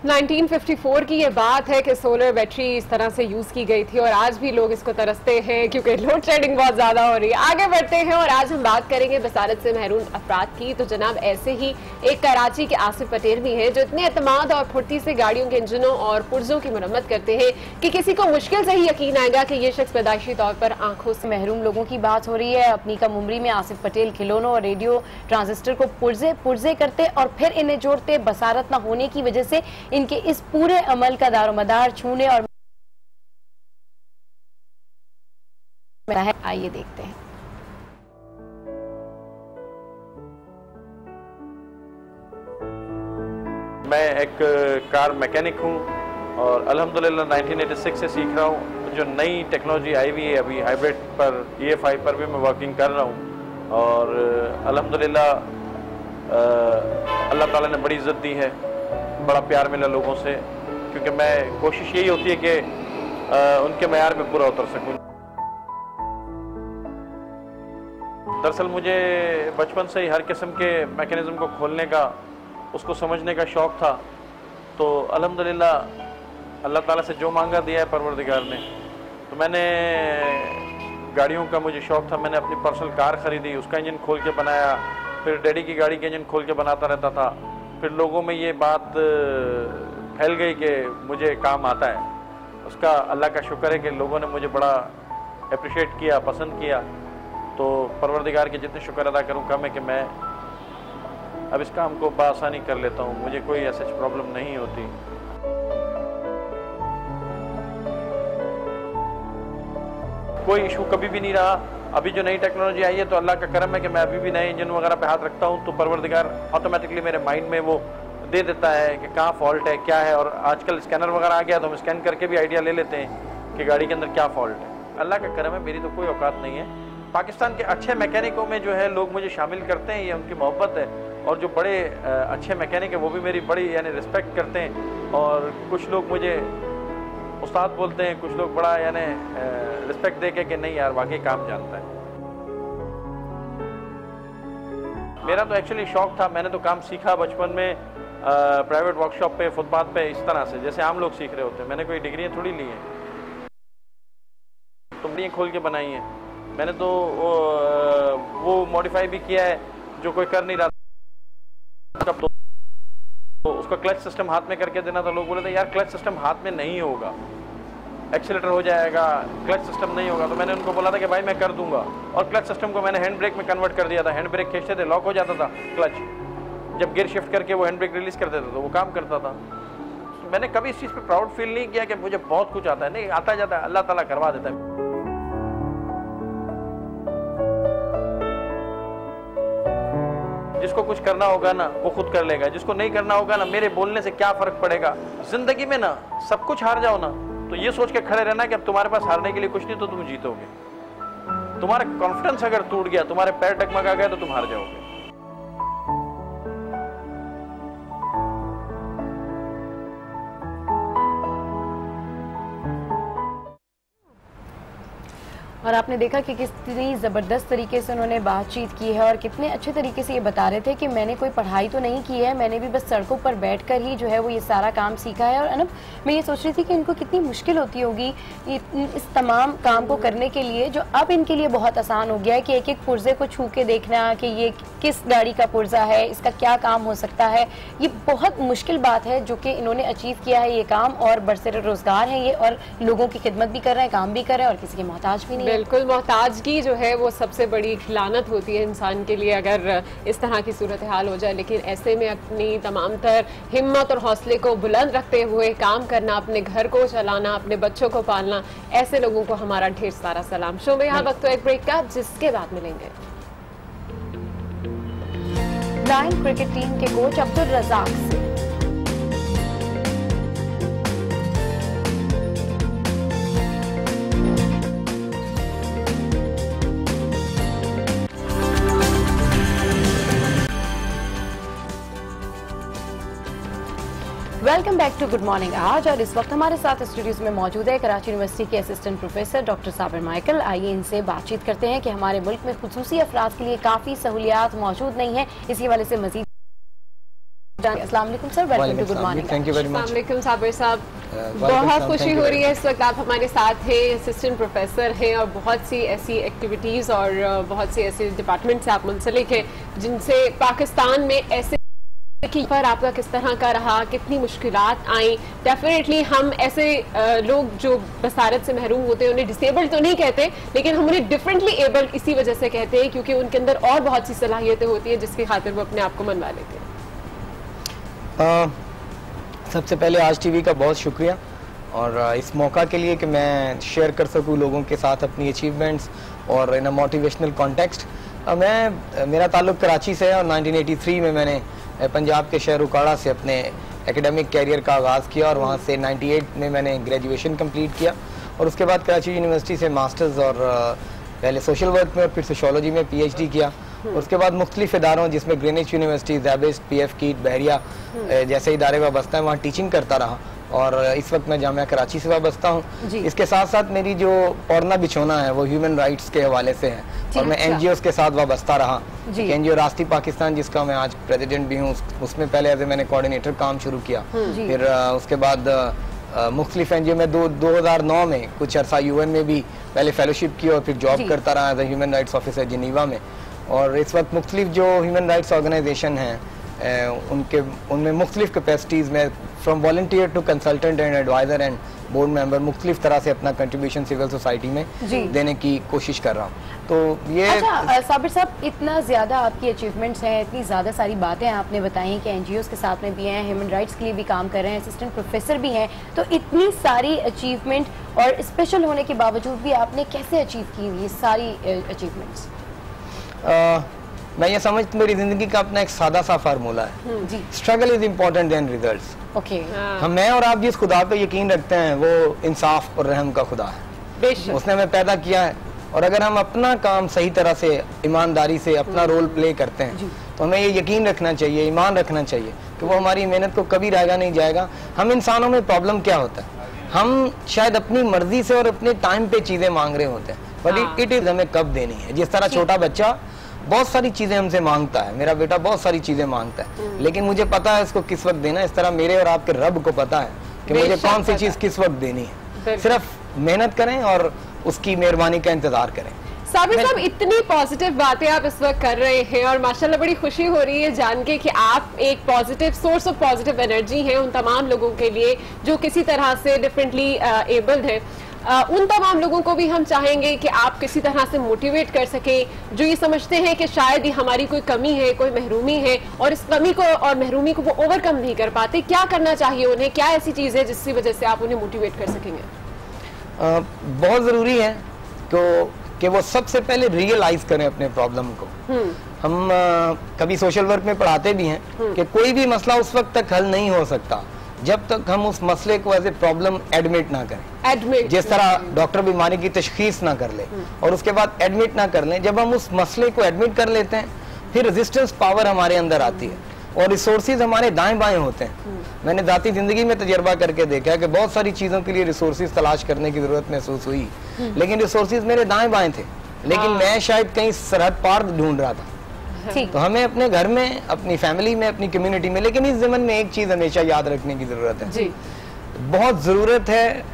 1954 की ये बात है कि सोलर बैटरी इस तरह से यूज की गई थी और आज भी लोग इसको तरसते हैं क्योंकि लोड शेडिंग बहुत ज्यादा हो रही है। आगे बढ़ते हैं और आज हम बात करेंगे बसारत से महरूम अफराद की। तो जनाब ऐसे ही एक कराची के आसिफ पटेल भी हैं जो इतने एतमाद और फुर्ती से गाड़ियों के इंजनों और पुर्जों की मरम्मत करते हैं कि किसी को मुश्किल से ही यकीन आएगा कि ये शख्स पैदाइशी तौर पर आंखों से महरूम लोगों की बात हो रही है। अपनी कम उम्री में आसिफ पटेल खिलौनों और रेडियो ट्रांजिस्टर को पुर्जे करते और फिर इन्हें जोड़ते। बसारत न होने की वजह से इनके इस पूरे अमल का दारोमदार छूने और आइए देखते हैं। मैं एक कार मैकेनिक हूं और अल्हम्दुलिल्लाह 1986 से सीख रहा हूं। जो नई टेक्नोलॉजी आई हुई है अभी हाइब्रिड पर EFI पर भी मैं वर्किंग कर रहा हूं और अल्हम्दुलिल्लाह अल्लाह ताला ने बड़ी इज्जत दी है, बड़ा प्यार मिला लोगों से, क्योंकि मैं कोशिश यही होती है कि उनके मयार में पूरा उतर सकूं। दरअसल मुझे बचपन से ही हर किस्म के मैकेनिज्म को खोलने का, उसको समझने का शौक़ था। तो अल्हम्दुलिल्लाह अल्लाह ताला से जो मांगा दिया है परवरदिगार ने। तो मैंने गाड़ियों का मुझे शौक़ था, मैंने अपनी पर्सनल कार ख़रीदी, उसका इंजन खोल के बनाया, फिर डैडी की गाड़ी का इंजन खोल के बनाता रहता था। फिर लोगों में ये बात फैल गई कि मुझे काम आता है। उसका अल्लाह का शुक्र है कि लोगों ने मुझे बड़ा अप्रिशिएट किया, पसंद किया। तो परवरदिगार के जितने शुक्र अदा करूँ कम है कि मैं अब इस काम को बआसानी कर लेता हूँ, मुझे कोई ऐसी प्रॉब्लम नहीं होती। कोई इशू कभी भी नहीं रहा। अभी जो नई टेक्नोलॉजी आई है तो अल्लाह का करम है कि मैं अभी भी नए इंजन वगैरह पे हाथ रखता हूँ तो परवरदिगार ऑटोमेटिकली मेरे माइंड में वो दे देता है कि कहाँ फॉल्ट है, क्या है। और आजकल स्कैनर वगैरह आ गया तो हम स्कैन करके भी आइडिया ले लेते हैं कि गाड़ी के अंदर क्या फॉल्ट है। अल्लाह का करम है, मेरी तो कोई औकात नहीं है। पाकिस्तान के अच्छे मैकेनिकों में जो है लोग मुझे शामिल करते हैं, ये उनकी मोहब्बत है। और जो बड़े अच्छे मैकेनिक है वो भी मेरी बड़ी यानी रिस्पेक्ट करते हैं। और कुछ लोग मुझे उस्ताद बोलते हैं, कुछ लोग बड़ा यानी रिस्पेक्ट दे के कि नहीं यार वाकई काम जानता है। मेरा तो एक्चुअली शौक था, मैंने तो काम सीखा बचपन में। प्राइवेट वर्कशॉप पे, फुटपाथ पे, इस तरह से जैसे आम लोग सीख रहे होते हैं। मैंने कोई डिग्रियाँ थोड़ी ली हैं, कंपनियाँ खोल के बनाई हैं। मैंने तो वो मॉडिफाई भी किया है जो कोई कर नहीं रहा था। तो उसका क्लच सिस्टम हाथ में करके देना था। लोग बोले थे यार क्लच सिस्टम हाथ में नहीं होगा, एक्सीलेटर हो जाएगा, क्लच सिस्टम नहीं होगा। तो मैंने उनको बोला था कि भाई मैं कर दूंगा, और क्लच सिस्टम को मैंने हैंड ब्रेक में कन्वर्ट कर दिया था। हैंड ब्रेक खींचते थे, लॉक हो जाता था क्लच, जब गियर शिफ्ट करके वो हैंड ब्रेक रिलीज कर देते तो वो काम करता था। मैंने कभी इस चीज़ पे प्राउड फील नहीं किया कि मुझे बहुत कुछ आता है। नहीं, आता जाता है, अल्लाह ताला करवा देता है। जिसको कुछ करना होगा ना वो खुद कर लेगा, जिसको नहीं करना होगा ना मेरे बोलने से क्या फर्क पड़ेगा। जिंदगी में ना सब कुछ हार जाओ ना तो ये सोच के खड़े रहना कि अब तुम्हारे पास हारने के लिए कुछ नहीं तो तुम जीतोगे। तुम्हारा कॉन्फिडेंस अगर टूट गया, तुम्हारे पैर डगमगा गए तो तुम हार जाओगे। और आपने देखा कि कितनी ज़बरदस्त तरीके से उन्होंने बातचीत की है और कितने अच्छे तरीके से ये बता रहे थे कि मैंने कोई पढ़ाई तो नहीं की है, मैंने भी बस सड़कों पर बैठकर ही जो है वो ये सारा काम सीखा है। और अनब मैं ये सोच रही थी कि इनको कितनी मुश्किल होती होगी इस तमाम काम को करने के लिए, जो अब इनके लिए बहुत आसान हो गया है कि एक एक पुर्जे को छू के देखना कि ये किस गाड़ी का पुर्जा है, इसका क्या काम हो सकता है। ये बहुत मुश्किल बात है जो कि इन्होंने अचीव किया है ये काम, और बरसर रोज़गार है ये, और लोगों की खिदमत भी कर रहे हैं, काम भी कर रहे हैं, और किसी के मोहताज भी नहीं। बिल्कुल, मोहताजगी जो है वो सबसे बड़ी लानत होती है इंसान के लिए अगर इस तरह की सूरत हाल हो जाए। लेकिन ऐसे में अपनी तमाम तर हिम्मत और हौसले को बुलंद रखते हुए काम करना, अपने घर को चलाना, अपने बच्चों को पालना, ऐसे लोगों को हमारा ढेर सारा सलाम। शो में यहाँ वक्त तो एक ब्रेक का, जिसके बाद मिलेंगे ब्लाइंड क्रिकेट टीम के कोच अब्दुल रज़ाक से। Welcome back to good morning आज, और इस वक्त हमारे साथ स्टूडियोज में मौजूद है कराची यूनिवर्सिटी के assistant professor doctor Sabir Michael. आइए इनसे बातचीत करते हैं कि हमारे मुल्क में खुसूसी अफराद के लिए काफ़ी सहूलियात मौजूद नहीं है, इसी हवाले से मजीद। अस्सलाम वालेकुम sir, welcome to good morning. Thank you very much. अस्सलाम वालेकुम साबिर साहब, बहुत खुशी हो रही है इस वक्त आप हमारे साथ हैं, असिस्टेंट प्रोफेसर हैं, और बहुत सी ऐसी एक्टिविटीज़ और बहुत से ऐसे डिपार्टमेंट से आप मुंसलिक हैं जिनसे पाकिस्तान में ऐसे पर आपका किस तरह का रहा, कितनी मुश्किलात आई। डेफिनेटली हम ऐसे लोग जो बसारत से महरूम होते हैं उन्हें डिसेबल्ड तो नहीं कहते, लेकिन हम उन्हें डिफरेंटली एबल्ड इसी वजह से कहते हैं क्योंकि उनके अंदर और बहुत सी सलाहियतें होती हैं जिसकी खातिर वो अपने आप को मनवा लेते हैं। सबसे पहले आज टीवी का बहुत शुक्रिया और इस मौका के लिए कि मैं शेयर कर सकूं लोगों के साथ अपनी अचीवमेंट्स और इन अ मोटिवेशनल कॉन्टेक्स्ट। मेरा ताल्लुक कराची से है और 1983 में मैंने पंजाब के शहर उकाड़ा से अपने एकेडमिक कैरियर का आगाज़ किया और वहाँ से 98 में मैंने ग्रेजुएशन कंप्लीट किया और उसके बाद कराची यूनिवर्सिटी से मास्टर्स और पहले सोशल वर्क में और फिर सोशियोलॉजी में PhD किया। उसके बाद मुख्तलिफ इदारों जिसमें ग्रीनिच यूनिवर्सिटी, ज़ैबिस्ट, PF कीट, बहरिया जैसे इदारे वाबस्ता हैं वहाँ टीचिंग करता रहा और इस वक्त मैं जामिया कराची से वाबस्ता हूँ। इसके साथ साथ मेरी जो औरना बिछोना है वो ह्यूमन राइट्स के हवाले से है और मैं NGOs के साथ वाबस्ता रहा। NGO रास्ती पाकिस्तान जिसका मैं आज प्रेसिडेंट भी हूँ, उसमें पहले एज ए मैंने कोऑर्डिनेटर काम शुरू किया। फिर उसके बाद मुख्तलिफ NGO में 2009 में कुछ अर्सा UN में भी पहले फेलोशिप की और फिर जॉब करता रहा as a human rights officer Geneva में। और इस वक्त मुख्तलिफ जो ह्यूमन राइट्स ऑर्गेनाइजेशन हैं उनमें मुख्तलिफ कैपेसिटीज़ में from volunteer to consultant and adviser and board member मुख्तलिफ तरह से अपना कंट्रीब्यूशन सिविल सोसाइटी में देने की कोशिश कर रहा हूँ। तो ये साबिर साहब, इतना ज़्यादा आपकी अचीवमेंट्स हैं, इतनी ज़्यादा सारी बातें आपने बताई हैं कि NGOs के साथ में भी हैं, ह्यूमन राइट्स के लिए भी काम कर रहे हैं, असिस्टेंट प्रोफेसर भी हैं, तो इतनी सारी अचीवमेंट और स्पेशल होने के बावजूद भी आपने कैसे अचीव की ये सारी अचीवमेंट्स? मैं ये समझता मेरी जिंदगी का अपना एक सादा सा फार्मूला है, struggle is important then results. हम मैं और आप जिस खुदा पे यकीन रखते हैं वो इंसाफ और रहम का खुदा है, उसने हमें पैदा किया है और अगर हम अपना काम सही तरह से ईमानदारी से अपना रोल प्ले करते हैं तो हमें ये यकीन रखना चाहिए, ईमान रखना चाहिए कि वो हमारी मेहनत को कभी रहेगा नहीं जाएगा। हम इंसानों में प्रॉब्लम क्या होता है, हम शायद अपनी मर्जी से और अपने टाइम पे चीजें मांग रहे होते हैं, बट इट इज हमें कब देनी है। जिस तरह छोटा बच्चा बहुत सारी चीजें हमसे मांगता है, मेरा बेटा बहुत सारी चीजें मांगता है, लेकिन मुझे पता है इसको किस वक्त देना है। इस तरह मेरे और आपके रब को पता है कि मुझे कौन सी चीज किस वक्त देनी है। सिर्फ मेहनत करें और उसकी मेहरबानी का इंतजार करें। साबिर साहब, इतनी पॉजिटिव बातें आप इस वक्त कर रहे हैं और माशाल्लाह बड़ी खुशी हो रही है जान के कि आप एक positive source of positive energy हैं उन तमाम लोगों के लिए जो किसी तरह से डिफरेंटली एबल्ड हैं। उन तमाम लोगों को भी हम चाहेंगे कि आप किसी तरह से मोटिवेट कर सकें जो ये समझते हैं कि शायद ये हमारी कोई कमी है, कोई महरूमी है और इस कमी को और महरूमी को वो ओवरकम नहीं कर पाते। क्या करना चाहिए उन्हें, क्या ऐसी चीज़ है जिसकी वजह से आप उन्हें मोटिवेट कर सकेंगे? बहुत ज़रूरी है कि वो सबसे पहले रियलाइज करें अपने प्रॉब्लम को। हम कभी सोशल वर्क में पढ़ाते भी हैं कि कोई भी मसला उस वक्त तक हल नहीं हो सकता जब तक हम उस मसले को एज ए प्रॉब्लम एडमिट ना करें। जिस तरह डॉक्टर बीमारी की तशखीस ना कर ले और उसके बाद एडमिट ना कर लें, जब हम उस मसले को एडमिट कर लेते हैं फिर रेजिस्टेंस पावर हमारे अंदर आती है और रिसोर्सेज हमारे दाएं बाएं होते हैं। मैंने जाती जिंदगी में तजर्बा करके देखा है कि बहुत सारी चीजों के लिए रिसोर्सेज तलाश करने की जरूरत महसूस हुई, लेकिन रिसोर्सेज मेरे दाएं बाएं थे, लेकिन मैं शायद कहीं सरहद पार ढूंढ रहा था। तो हमें अपने घर में, अपनी फैमिली में, अपनी कम्युनिटी में, लेकिन इस ज़माने में एक चीज हमेशा याद रखने की जरूरत है, बहुत जरूरत है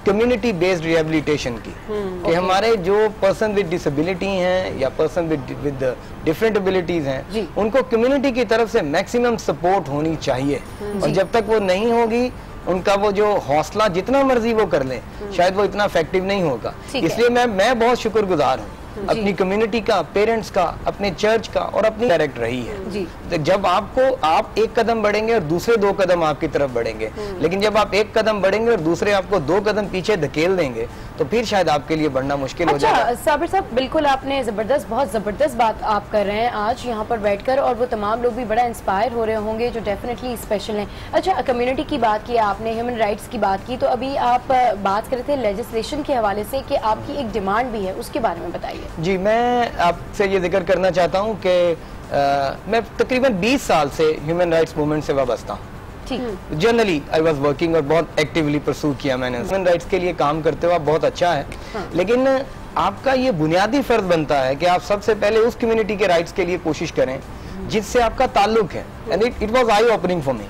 कम्युनिटी बेस्ड रिहेबिलिटेशन की। कि हमारे जो पर्सन विद डिसेबिलिटी हैं या पर्सन विद डिफरेंट एबिलिटीज हैं उनको कम्युनिटी की तरफ से मैक्सिमम सपोर्ट होनी चाहिए और जब तक वो नहीं होगी उनका वो जो हौसला जितना मर्जी वो कर लें शायद वो इतना इफेक्टिव नहीं होगा। इसलिए मैं बहुत शुक्रगुजार हूँ अपनी कम्युनिटी का, पेरेंट्स का, अपने चर्च का और अपनी डायरेक्ट रही है। तो जब आप एक कदम बढ़ेंगे और दूसरे 2 कदम आपकी तरफ बढ़ेंगे, लेकिन जब आप एक कदम बढ़ेंगे और दूसरे आपको 2 कदम पीछे धकेल देंगे तो फिर शायद आपके लिए बढ़ना मुश्किल हो जाएगा। साबिर साहब, बिल्कुल आपने बहुत जबरदस्त बात आप कर रहे हैं आज यहाँ पर बैठकर और वो तमाम लोग भी बड़ा इंस्पायर हो रहे होंगे जो डेफिनेटली स्पेशल हैं। अच्छा, कम्युनिटी की बात की आपने, ह्यूमन राइट्स की बात की, तो अभी आप बात कर रहे थे लेजिस्लेशन के हवाले से कि आपकी एक डिमांड भी है, उसके बारे में बताइए। जी, मैं आपसे ये जिक्र करना चाहता हूँ कि मैं तकरीबन 20 साल से ह्यूमन राइट्स मूवमेंट से वाबस्ता हूँ। जनरली आई वाज वर्किंग और बहुत एक्टिवली परसू किया मैंने। ह्यूमन राइट्स के लिए काम करते हुए बहुत अच्छा है, लेकिन आपका ये बुनियादी फर्ज बनता है कि आप सबसे पहले उस कम्युनिटी के राइट्स के लिए कोशिश करें जिससे आपका ताल्लुक है। And it was eye opening for me.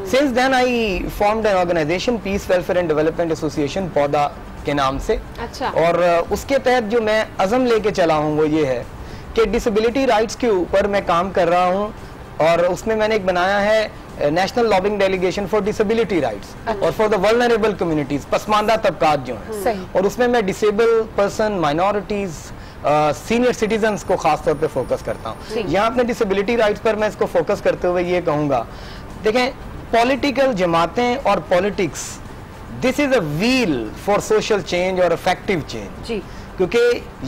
Since then I formed an organisation, peace welfare and development association, पौधा के नाम से। अच्छा। और उसके तहत जो मैं अज़म लेके चला हूँ वो ये है कि डिसेबिलिटी राइट्स के ऊपर मैं काम कर रहा हूँ और उसमें मैंने एक बनाया है national lobbying delegation for disability rights और for the vulnerable communities, Pasmanda तबकात जो हैं, और उसमें मैं disable person, minorities, senior citizens को खास तौर पे फोकस करता हूँ। यहाँ अपने डिसेबिलिटी राइट्स पर मैं इसको फोकस करते हुए ये कहूँगा, देखें, पॉलिटिकल जमातें और politics, this is a wheel for social change और इफेक्टिव चेंज, क्योंकि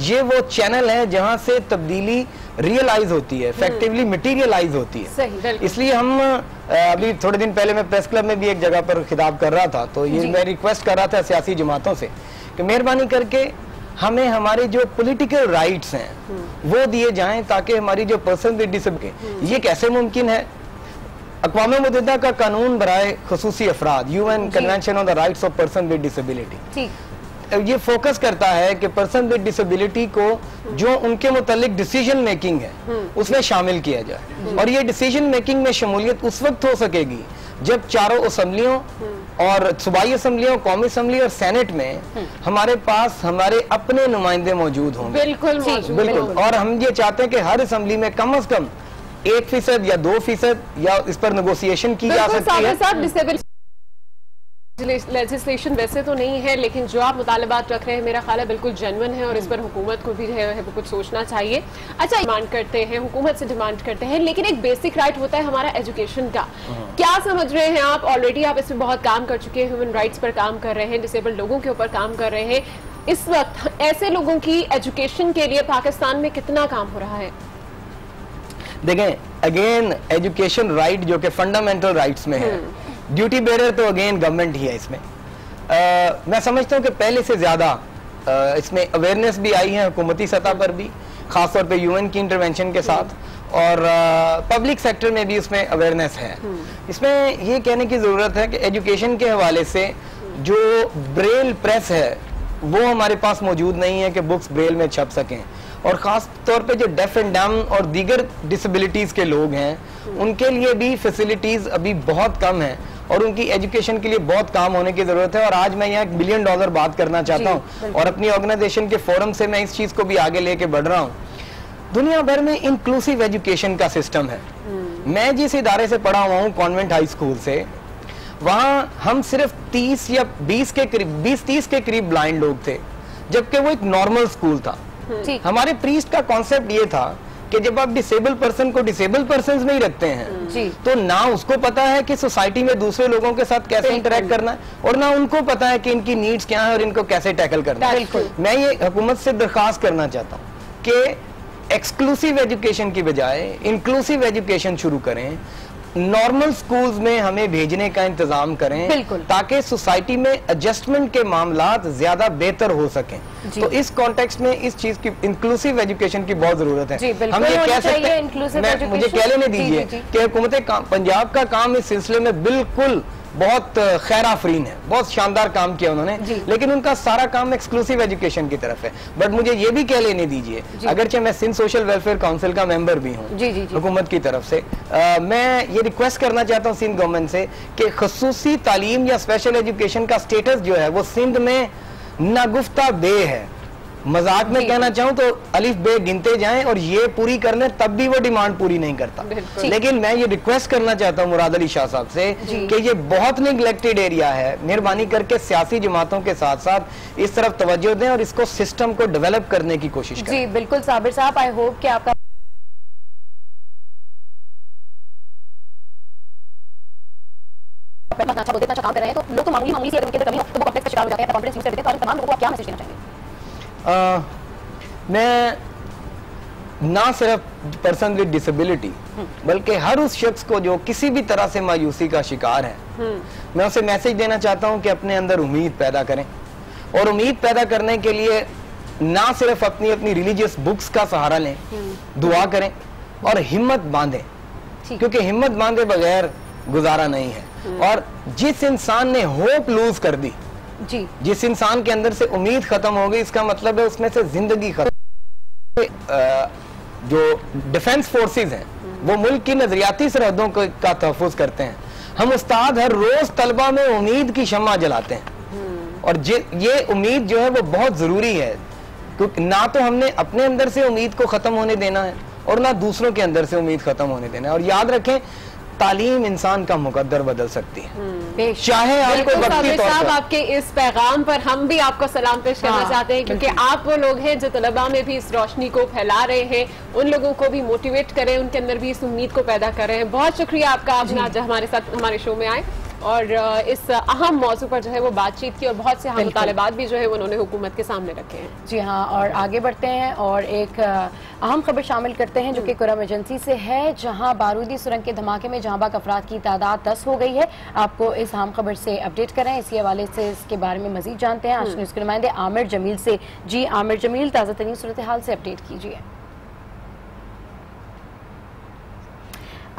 ये वो चैनल है जहां से तब्दीली रियलाइज होती है, इफेक्टिवली मटेरियलाइज होती है। इसलिए हम अभी थोड़े दिन पहले मैं प्रेस क्लब में भी एक जगह पर खिताब कर रहा था, तो ये मैं रिक्वेस्ट कर रहा था सियासी जमातों से कि मेहरबानी करके हमें हमारे जो पॉलिटिकल राइट्स हैं वो दिए जाएं ताकि हमारी जो पर्सन विद डिसेबिलिटी, ये कैसे मुमकिन है? अक़वाम मुत्तहिदा का कानून बराए खुसूसी अफराद, UN convention on the rights of person with disability, ये फोकस करता है कि पर्सन विद डिसेबिलिटी को जो उनके मुतालिक डिसीजन मेकिंग है उसमें शामिल किया जाए। और ये डिसीजन मेकिंग में शमूलियत उस वक्त हो सकेगी जब चारों असम्बलियों और सूबाई असम्बलियों, कौमी असम्बली और सेनेट में हमारे पास हमारे अपने नुमाइंदे मौजूद होंगे। बिल्कुल। और हम ये चाहते हैं कि हर असम्बली में कम अज कम 1% या 2% या इस पर नेगोशिएशन की जा सकती है। लेजिस्लेशन वैसे तो नहीं है, लेकिन जो आप मुतालबात रख रहे हैं मेरा ख्याल है बिल्कुल जेन्युइन है और इस पर हुकूमत को भी है वो कुछ सोचना चाहिए। अच्छा, डिमांड करते हैं, हुकूमत से डिमांड करते हैं, लेकिन एक बेसिक राइट होता है हमारा एजुकेशन का। क्या समझ रहे हैं आप? ऑलरेडी आप इसमें बहुत काम कर चुके हैं, ह्यूमन राइट्स पर काम कर रहे हैं, डिसेबल्ड लोगों के ऊपर काम कर रहे हैं। इस वक्त ऐसे लोगों की एजुकेशन के लिए पाकिस्तान में कितना काम हो रहा है? देखें, अगेन एजुकेशन राइट जो कि फंडामेंटल राइट्स में है, ड्यूटी बेरर तो अगेन गवर्नमेंट ही है इसमें। मैं समझता हूँ कि पहले से ज्यादा इसमें अवेयरनेस भी आई है हुकूमती सतह पर भी, खासतौर पे यूएन की इंटरवेंशन के साथ, और पब्लिक सेक्टर में भी उसमें अवेयरनेस है। इसमें ये कहने की जरूरत है कि एजुकेशन के हवाले से जो ब्रेल प्रेस है वो हमारे पास मौजूद नहीं है कि बुक्स ब्रेल में छप सकें। और ख़ास तौर पे जो डेफ एंड डम और दीगर डिसेबिलिटीज़ के लोग हैं उनके लिए भी फैसिलिटीज़ अभी बहुत कम है और उनकी एजुकेशन के लिए बहुत काम होने की ज़रूरत है। और आज मैं यहाँ $1 बिलियन बात करना चाहता हूँ और अपनी ऑर्गेनाइजेशन के फोरम से मैं इस चीज़ को भी आगे लेके बढ़ रहा हूँ। दुनिया भर में इंक्लूसिव एजुकेशन का सिस्टम है। मैं जिस इदारे से पढ़ा हुआ हूँ कॉन्वेंट हाई स्कूल से, वहाँ हम सिर्फ 30 या 20 के करीब 20-30 के करीब ब्लाइंड लोग थे, जबकि वो एक नॉर्मल स्कूल था। हमारे प्रीस्ट का कॉन्सेप्ट ये था कि जब आप डिसेबल पर्सन को डिसेबल पर्सन नहीं रखते हैं तो ना उसको पता है कि सोसाइटी में दूसरे लोगों के साथ कैसे इंटरेक्ट करना है और ना उनको पता है कि इनकी नीड्स क्या है और इनको कैसे टैकल करना है। मैं ये हुकूमत से दरखास्त करना चाहता हूँ कि एक्सक्लूसिव एजुकेशन की बजाय इंक्लूसिव एजुकेशन शुरू करें, नॉर्मल स्कूल्स में हमें भेजने का इंतजाम करें ताकि सोसाइटी में एडजस्टमेंट के मामलात ज्यादा बेहतर हो सकें। तो इस कॉन्टेक्स्ट में इस चीज की इंक्लूसिव एजुकेशन की बहुत जरूरत है। हम ये कह सकते हैं, मुझे कह लेने दीजिए कि हुकूमत पंजाब का काम इस सिलसिले में बिल्कुल बहुत खैर आफरीन है, बहुत शानदार काम किया उन्होंने, लेकिन उनका सारा काम एक्सक्लूसिव एजुकेशन की तरफ है। बट मुझे ये भी कह लेने दीजिए, अगरचे मैं सिंध सोशल वेलफेयर काउंसिल का मेंबर भी हूँ हुकूमत की तरफ से, मैं ये रिक्वेस्ट करना चाहता हूँ सिंध गवर्नमेंट से कि खसूसी तालीम या स्पेशल एजुकेशन का स्टेटस जो है वो सिंध में नागुफ्ता बे है। मजाक में कहना चाहूं तो अलिफ बे गिनते जाएं और ये पूरी करने तब भी वो डिमांड पूरी नहीं करता। लेकिन मैं ये रिक्वेस्ट करना चाहता हूं मुराद अली शाह साहब से कि ये बहुत निगलेक्टेड एरिया है, मेहरबानी करके सियासी जमातों के साथ साथ इस तरफ तवज्जो दें और इसको सिस्टम को डेवलप करने की कोशिश करें। जी बिल्कुल साबिर साहब, आई होप कि आपका अच्छा काम कर रहे हैं, तो लोग तो मामूली सी अगर कमी हो तो वो कॉम्प्लेक्स का शिकार हो जाते हैं, कॉन्फिडेंस यूज कर देते हैं। तो तमाम लोगों को आप क्या मैसेज देना चाहेंगे? मैं ना सिर्फ पर्सन विद डिसेबिलिटी बल्कि हर उस शख्स को जो किसी भी तरह से मायूसी का शिकार है, मैं उसे मैसेज देना चाहता हूं कि अपने अंदर उम्मीद पैदा करें और उम्मीद पैदा करने के लिए ना सिर्फ अपनी रिलीजियस बुक्स का सहारा लें, दुआ करें और हिम्मत बांधें, क्योंकि हिम्मत बांधे बगैर गुजारा नहीं है। और जिस इंसान ने होप लूज कर दी, जिस इंसान के अंदर से उम्मीद खत्म हो गई, इसका मतलब है उसमें से जिंदगी खत्म। जो डिफेंस फोर्सेस हैं वो मुल्क की नजरियाती सरहदों का तहफ़्फ़ुज़ करते हैं। हम उस्ताद हर रोज तलबा में उम्मीद की शम्मा जलाते हैं और ये उम्मीद जो है वो बहुत जरूरी है, क्योंकि ना तो हमने अपने अंदर से उम्मीद को खत्म होने देना है और ना दूसरों के अंदर से उम्मीद खत्म होने देना है। और याद रखें, तालीम इंसान का मुकद्दर बदल सकती है, चाहे आपको वक्ती तौर पर। आपके इस पैगाम पर हम भी आपको सलाम पेश करना चाहते हैं, क्योंकि आप वो लोग हैं जो तलबा में भी इस रोशनी को फैला रहे हैं, उन लोगों को भी मोटिवेट करें, उनके अंदर भी इस उम्मीद को पैदा कर रहे हैं। बहुत शुक्रिया आपका, आपने आज हमारे साथ हमारे शो में आए और इस अहम मौजू पर जो है वो बातचीत की और बहुत से अहम मुतालबात भी जो है उन्होंने हुकूमत के सामने रखे हैं। जी हाँ, और आगे बढ़ते हैं और एक अहम खबर शामिल करते हैं जो कि कुरम एजेंसी से है, जहां बारूदी सुरंग के धमाके में जहां बाक अफराद की तादाद 10 हो गई है। आपको इस अहम खबर से अपडेट करें, इसी हवाले से इसके बारे में मजीद जानते हैं आज न्यूज़ के नुमाइंदे आमिर जमील से। जी आमिर जमील, ताज़ा तरीन सूरत हाल से अपडेट कीजिए।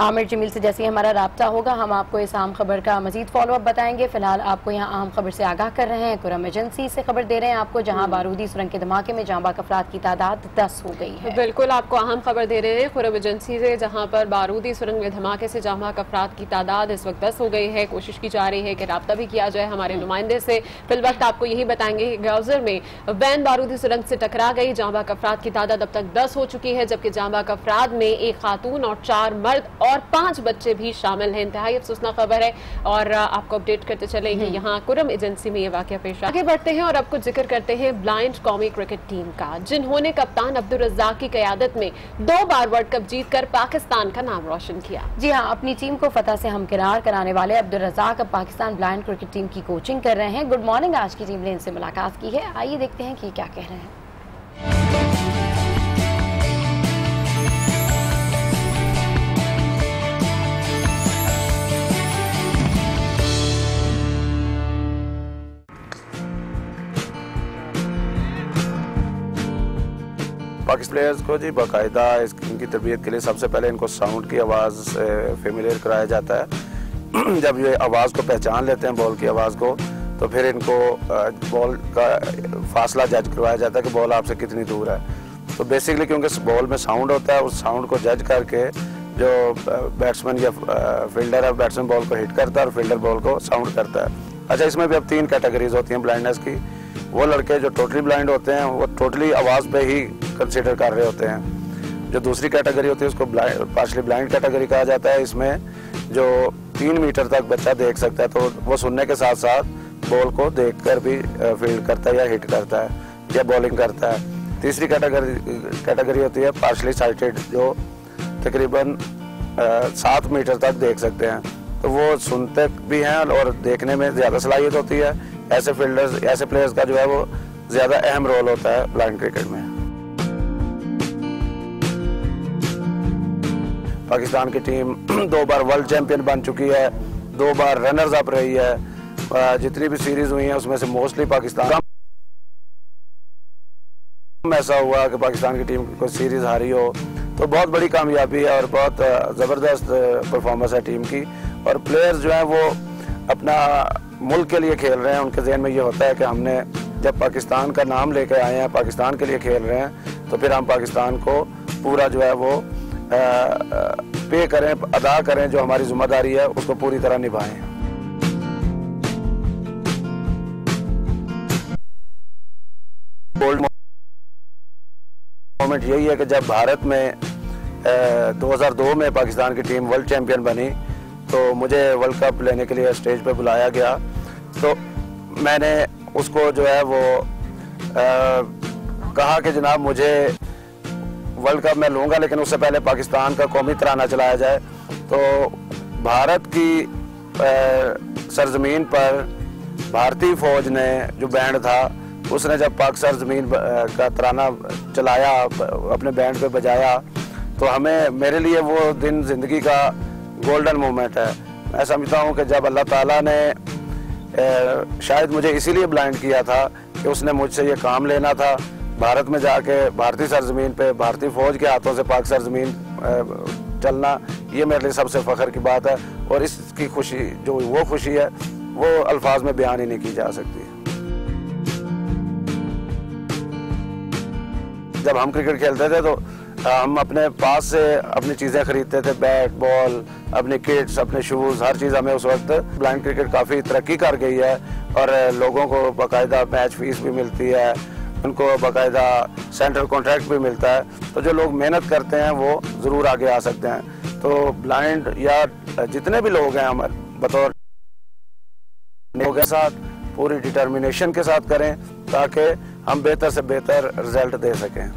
आमिर जमील से जैसे ही हमारा राब्ता होगा हम आपको इस अहम खबर का मजीद फॉलोअप बताएंगे। फिलहाल आपको यहाँ अहम खबर से आगाह कर रहे हैं, कुरम एजेंसी से खबर दे रहे हैं आपको, जहाँ बारूदी सुरंग के धमाके में जाँ बाक अफराद की तादाद 10 हो गई है। बिल्कुल आपको अहम खबर दे रहे हैं कुरम एजेंसी से, जहाँ पर बारूदी सुरंग में धमाके से जाँ बाक अफराद की तादाद इस वक्त 10 हो गई है। कोशिश की जा रही है कि राब्ता भी किया जाए हमारे नुमाइंदे से। फिल वक्त आपको यही बताएंगे कि गौजर में वैन बारूदी सुरंग से टकरा गई, जाँ बाक अफराद की तादाद अब तक 10 हो चुकी है, जबकि जाँ बाक अफराद में एक खातून और 4 मर्द और 5 बच्चे भी शामिल हैं। इंतहाई अफसोसनाक खबर है और आपको अपडेट करते चलेंगे यहाँ कुरम एजेंसी में ये वाकया पेश। आगे बढ़ते हैं और अब कुछ जिक्र करते हैं ब्लाइंड कौमी क्रिकेट टीम का, जिन्होंने कप्तान अब्दुल रज़्ज़ाक की क़यादत में 2 बार वर्ल्ड कप जीतकर पाकिस्तान का नाम रोशन किया। जी हाँ, अपनी टीम को फतह से हमकिरार कराने वाले अब्दुल रज़्ज़ाक अब पाकिस्तान ब्लाइंड क्रिकेट टीम की कोचिंग कर रहे हैं। गुड मॉर्निंग, आज की टीम ने इनसे मुलाकात की है, आइए देखते हैं कि क्या कह रहे हैं। पाकिस्तान प्लेयर्स को जी बाकायदा इनकी तरबियत के लिए सबसे पहले इनको साउंड की आवाज़ से फेमिलियर कराया जाता है। जब ये आवाज़ को पहचान लेते हैं, बॉल की आवाज़ को, तो फिर इनको बॉल का फासला जज करवाया जाता है कि बॉल आपसे कितनी दूर है। तो बेसिकली क्योंकि बॉल में साउंड होता है, उस साउंड को जज करके जो बैट्समैन या फील्डर है बैट्समैन बॉल को हिट करता है और फील्डर बॉल को साउंड करता है। अच्छा, इसमें भी अब 3 कैटेगरीज होती हैं ब्लाइंडनेस की। वो लड़के जो टोटली ब्लाइंड होते हैं वो टोटली आवाज़ पे ही कंसीडर कर रहे होते हैं। जो दूसरी कैटेगरी होती है उसको पार्शली ब्लाइंड कैटेगरी कहा जाता है। इसमें जो 3 मीटर तक बच्चा देख सकता है, तो वो सुनने के साथ साथ बॉल को देखकर भी फील्ड करता है या हिट करता है या बॉलिंग करता है। तीसरी कैटेगरी होती है पार्शली साइटेड, जो तकरीबन 7 मीटर तक देख सकते हैं, तो वो सुनते भी हैं और देखने में ज़्यादा सलाहियत होती है। ऐसे प्लेयर्स का जो है वो ज़्यादा अहम रोल होता है ब्लाइंड क्रिकेट में। पाकिस्तान की टीम 2 बार वर्ल्ड चैंपियन बन चुकी है, 2 बार रनर्स अप रही है। जितनी भी सीरीज हुई हैं उसमें से मोस्टली पाकिस्तान ऐसा हुआ कि पाकिस्तान की टीम कोई सीरीज हारी हो, तो बहुत बड़ी कामयाबी है और बहुत ज़बरदस्त परफॉर्मेंस है टीम की। और प्लेयर्स जो हैं वो अपना मुल्क के लिए खेल रहे हैं। उनके जहन में ये होता है कि हमने जब पाकिस्तान का नाम लेकर आए हैं, पाकिस्तान के लिए खेल रहे हैं, तो फिर हम पाकिस्तान को पूरा जो है वो पे करें, अदा करें, जो हमारी जिम्मेदारी है उसको पूरी तरह निभाएं। गोल्ड मोमेंट यही है कि जब भारत में 2002 में पाकिस्तान की टीम वर्ल्ड चैंपियन बनी, तो मुझे वर्ल्ड कप लेने के लिए स्टेज पे बुलाया गया। तो मैंने उसको जो है वो कहा कि जनाब मुझे वर्ल्ड कप मैं लूँगा, लेकिन उससे पहले पाकिस्तान का कौमी तराना चलाया जाए। तो भारत की सरजमीन पर भारतीय फौज ने जो बैंड था, उसने जब पाक सरजमीन का तराना चलाया, अपने बैंड पे बजाया, तो मेरे लिए वो दिन ज़िंदगी का गोल्डन मोमेंट है। मैं समझता हूँ कि जब अल्लाह ताला ने शायद मुझे इसीलिए ब्लाइंड किया था कि उसने मुझसे ये काम लेना था, भारत में जाके भारतीय सरजमीन पे भारतीय फौज के हाथों से पाक सरजमीन चलना, ये मेरे लिए सबसे फ़ख्र की बात है। और इसकी खुशी, जो वो खुशी है, वो अल्फाज में बयान ही नहीं की जा सकती। जब हम क्रिकेट खेलते थे तो हम अपने पास से अपनी चीज़ें खरीदते थे, बैट बॉल, अपने किट्स, अपने शूज़, हर चीज़ हमें उस वक्त। ब्लाइंड क्रिकेट काफ़ी तरक्की कर गई है और लोगों को बाकायदा मैच फीस भी मिलती है, उनको बाकायदा सेंट्रल कॉन्ट्रैक्ट भी मिलता है। तो जो लोग मेहनत करते हैं वो ज़रूर आगे आ सकते हैं। तो ब्लाइंड या जितने भी लोग हैं हमारे बतौर के साथ पूरी डिटर्मिनेशन के साथ करें ताकि हम बेहतर से बेहतर रिजल्ट दे सकें।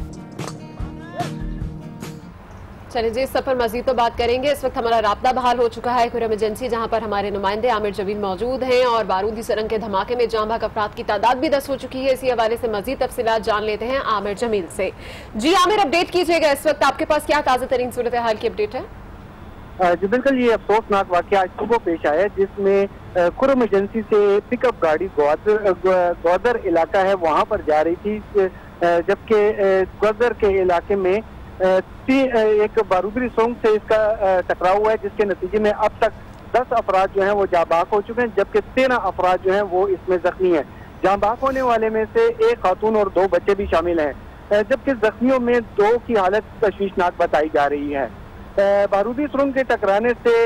चलिए जी, इस सब पर मजीद तो बात करेंगे। इस वक्त हमारा राब्ता बहाल हो चुका है खुरम एजेंसी, जहां पर हमारे नुमाइंदे आमिर जमील मौजूद हैं और बारूदी सुरंग के धमाके में जाँ बहक अफराद की तादाद भी 10 हो चुकी है। इसी हवाले से मजीद तफसीलात जान लेते हैं आमिर जमील से। जी आमिर, अपडेट कीजिएगा, इस वक्त आपके पास क्या ताज़ा तरीन सूरत हाल की अपडेट है? जी बिल्कुल, ये अफसोसनाक वाक़या आज सुबह पेश आया है जिसमें खुरम एजेंसी से पिकअप गाड़ी ग्वादर इलाका है वहाँ पर जा रही थी, जबकि ग्वादर के इलाके में एक बारूदी सोंग से इसका टकराव हुआ है, जिसके नतीजे में अब तक 10 अफराद जो हैं वो जाबाक हो चुके हैं, जबकि 13 अफराद जो हैं वो इसमें जख्मी हैं। जाबाक होने वाले में से 1 खातून और 2 बच्चे भी शामिल हैं, जबकि जख्मियों में 2 की हालत तशवीशनाक बताई जा रही है। बारूदी सुरंग के टकराने से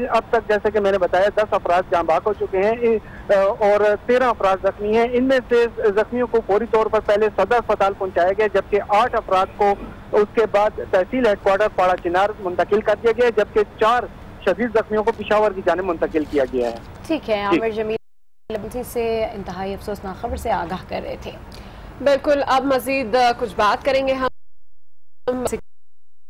अब तक जैसे कि मैंने बताया 10 अफराद जांबाक हो चुके हैं और 13 अफराद जख्मी हैं। इनमें से जख्मियों को फौरी तौर पर पहले सदर अस्पताल पहुंचाया गया, जबकि 8 अफराद को उसके बाद तहसील हेडक्वार्टर पाड़ा चिनार मुंतकिल कर दिया गया, जबकि 4 शदीद जख्मियों को पिशावर की जानिब मुंतकिल किया गया है। ठीक है, आमिर जमील से इंतहाई अफसोसनाक खबर से आगाह कर रहे थे। बिल्कुल, अब मजीद कुछ बात करेंगे हम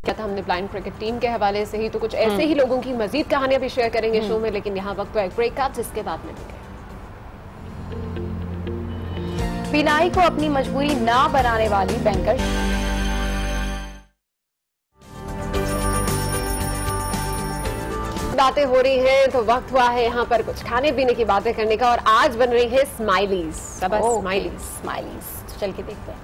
क्या था हमने ब्लाइंड क्रिकेट टीम के हवाले से ही, तो कुछ ऐसे ही लोगों की मजीद कहानियां भी शेयर करेंगे शो में, लेकिन यहाँ वक्त एक ब्रेक का, जिसके बाद में पिनाई को अपनी मजबूरी ना बनाने वाली बैंकर बातें हो रही हैं, तो वक्त हुआ है यहाँ पर कुछ खाने पीने की बातें करने का, और आज बन रही है स्माइलीज। स्माइलीज चल के देखते हैं।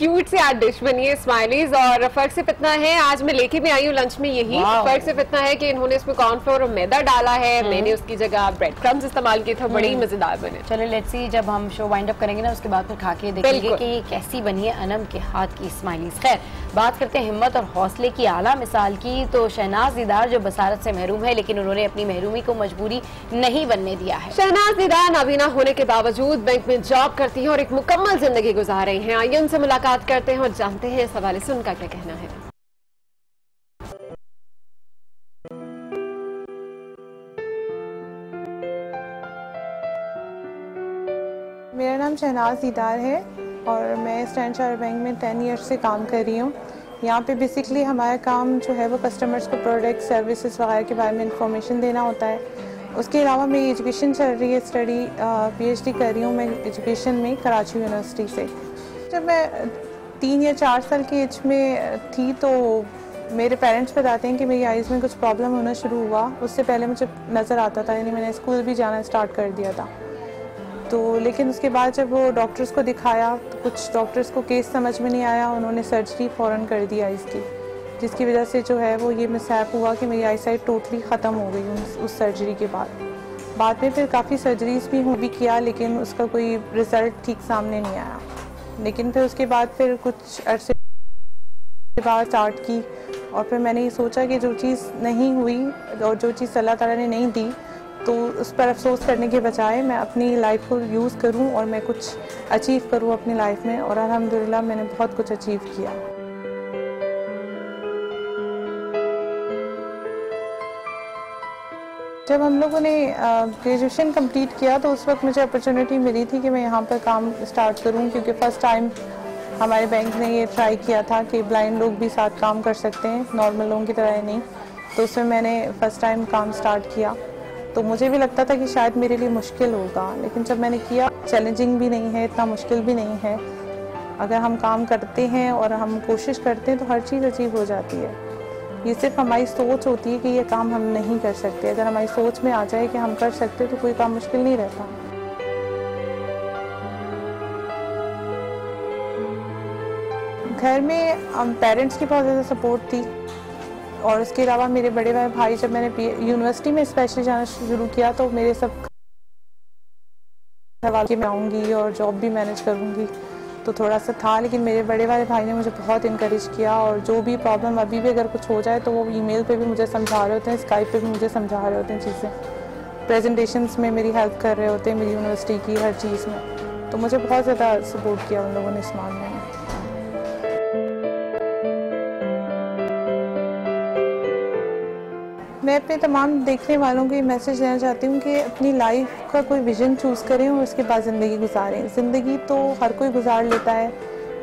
क्यूट सी आज डिश बनी है स्माइलीज, और फर्क सिर्फ इतना है, आज मैं लेके भी आई हूँ लंच में यही, फर्क सिर्फ इतना है कि इन्होंने इसमें कॉर्नफ्लोर और मैदा डाला है, मैंने उसकी जगह ब्रेड क्रम्स इस्तेमाल किए थे, बड़ी मजेदार बने। चलो लेट्स सी, जब हम शो वाइंड अप करेंगे ना उसके बाद फिर खा के देखेंगे कि ये कैसी बनी है अनम के हाथ की स्माइलीज। खैर बात करते हैं हिम्मत और हौसले की आला मिसाल की, तो शहनाज दीदार जो बसारत से महरूम है लेकिन उन्होंने अपनी महरूमी को मजबूरी नहीं बनने दिया है। शहनाज दीदार नाबीना होने के बावजूद बैंक में जॉब करती हैं और एक मुकम्मल जिंदगी गुजार रही हैं। आइए उनसे मुलाकात करते हैं और जानते हैं इस हवाले से उनका क्या कहना है। मेरा नाम शहनाज दीदार है और मैं स्टैंड चार्टर्ड बैंक में 10 ईयर्स से काम कर रही हूँ। यहाँ पे बेसिकली हमारा काम जो है वो कस्टमर्स को प्रोडक्ट सर्विसेज वगैरह के बारे में इंफॉर्मेशन देना होता है। उसके अलावा मेरी एजुकेशन चल रही है, स्टडी PhD कर रही हूँ मैं एजुकेशन में कराची यूनिवर्सिटी से। जब मैं 3 या 4 साल की एज में थी तो मेरे पेरेंट्स बताते हैं कि मेरी आइज़ में कुछ प्रॉब्लम होना शुरू हुआ। उससे पहले मुझे नज़र आता था, यानी मैंने स्कूल भी जाना स्टार्ट कर दिया था। तो लेकिन उसके बाद जब वो डॉक्टर्स को दिखाया तो कुछ डॉक्टर्स को केस समझ में नहीं आया, उन्होंने सर्जरी फ़ौरन कर दी आइज़ की, जिसकी वजह से जो है वो ये मिसहैप हुआ कि मेरी आई साइट टोटली ख़त्म हो गई उस सर्जरी के बाद में फिर काफ़ी सर्जरीज भी किया लेकिन उसका कोई रिज़ल्ट ठीक सामने नहीं आया। लेकिन फिर उसके बाद फिर कुछ अरसे बाद स्टार्ट की और फिर मैंने ये सोचा कि जो चीज़ नहीं हुई और जो चीज़ अल्लाह ताला ने नहीं दी तो उस पर अफसोस करने के बजाय मैं अपनी लाइफ को यूज़ करूं और मैं कुछ अचीव करूं अपनी लाइफ में, और अल्हम्दुलिल्लाह मैंने बहुत कुछ अचीव किया। जब हम लोगों ने ग्रेजुएशन कंप्लीट किया तो उस वक्त मुझे अपॉर्चुनिटी मिली थी कि मैं यहाँ पर काम स्टार्ट करूँ, क्योंकि फ़र्स्ट टाइम हमारे बैंक ने ये ट्राई किया था कि ब्लाइंड लोग भी साथ काम कर सकते हैं, नॉर्मल लोगों की तरह नहीं। तो उसमें मैंने फ़र्स्ट टाइम काम स्टार्ट किया तो मुझे भी लगता था कि शायद मेरे लिए मुश्किल होगा, लेकिन जब मैंने किया चैलेंजिंग भी नहीं है, इतना मुश्किल भी नहीं है। अगर हम काम करते हैं और हम कोशिश करते हैं तो हर चीज़ अचीव हो जाती है। ये सिर्फ हमारी सोच होती है कि ये काम हम नहीं कर सकते। अगर हमारी सोच में आ जाए कि हम कर सकते तो कोई काम मुश्किल नहीं रहता। घर में पेरेंट्स की बहुत ज़्यादा सपोर्ट थी और उसके अलावा मेरे बड़े भाई जब मैंने यूनिवर्सिटी में स्पेशली जाना शुरू किया तो मेरे सब घर मैं आऊँगी और जॉब भी मैनेज करूँगी तो थोड़ा सा था, लेकिन मेरे बड़े वाले भाई ने मुझे बहुत इनकरेज किया और जो भी प्रॉब्लम अभी भी अगर कुछ हो जाए तो वो ईमेल पे भी मुझे समझा रहे होते हैं, स्काइप पे भी मुझे समझा रहे होते हैं चीज़ें, प्रेजेंटेशंस में मेरी हेल्प कर रहे होते हैं मेरी यूनिवर्सिटी की हर चीज़ में। तो मुझे बहुत ज़्यादा सपोर्ट किया उन लोगों ने इस मामले में। मैं अपने तमाम देखने वालों को ये मैसेज देना चाहती हूँ कि अपनी लाइफ का कोई विजन चूज़ करें और उसके बाद ज़िंदगी गुजारें। ज़िंदगी तो हर कोई गुजार लेता है,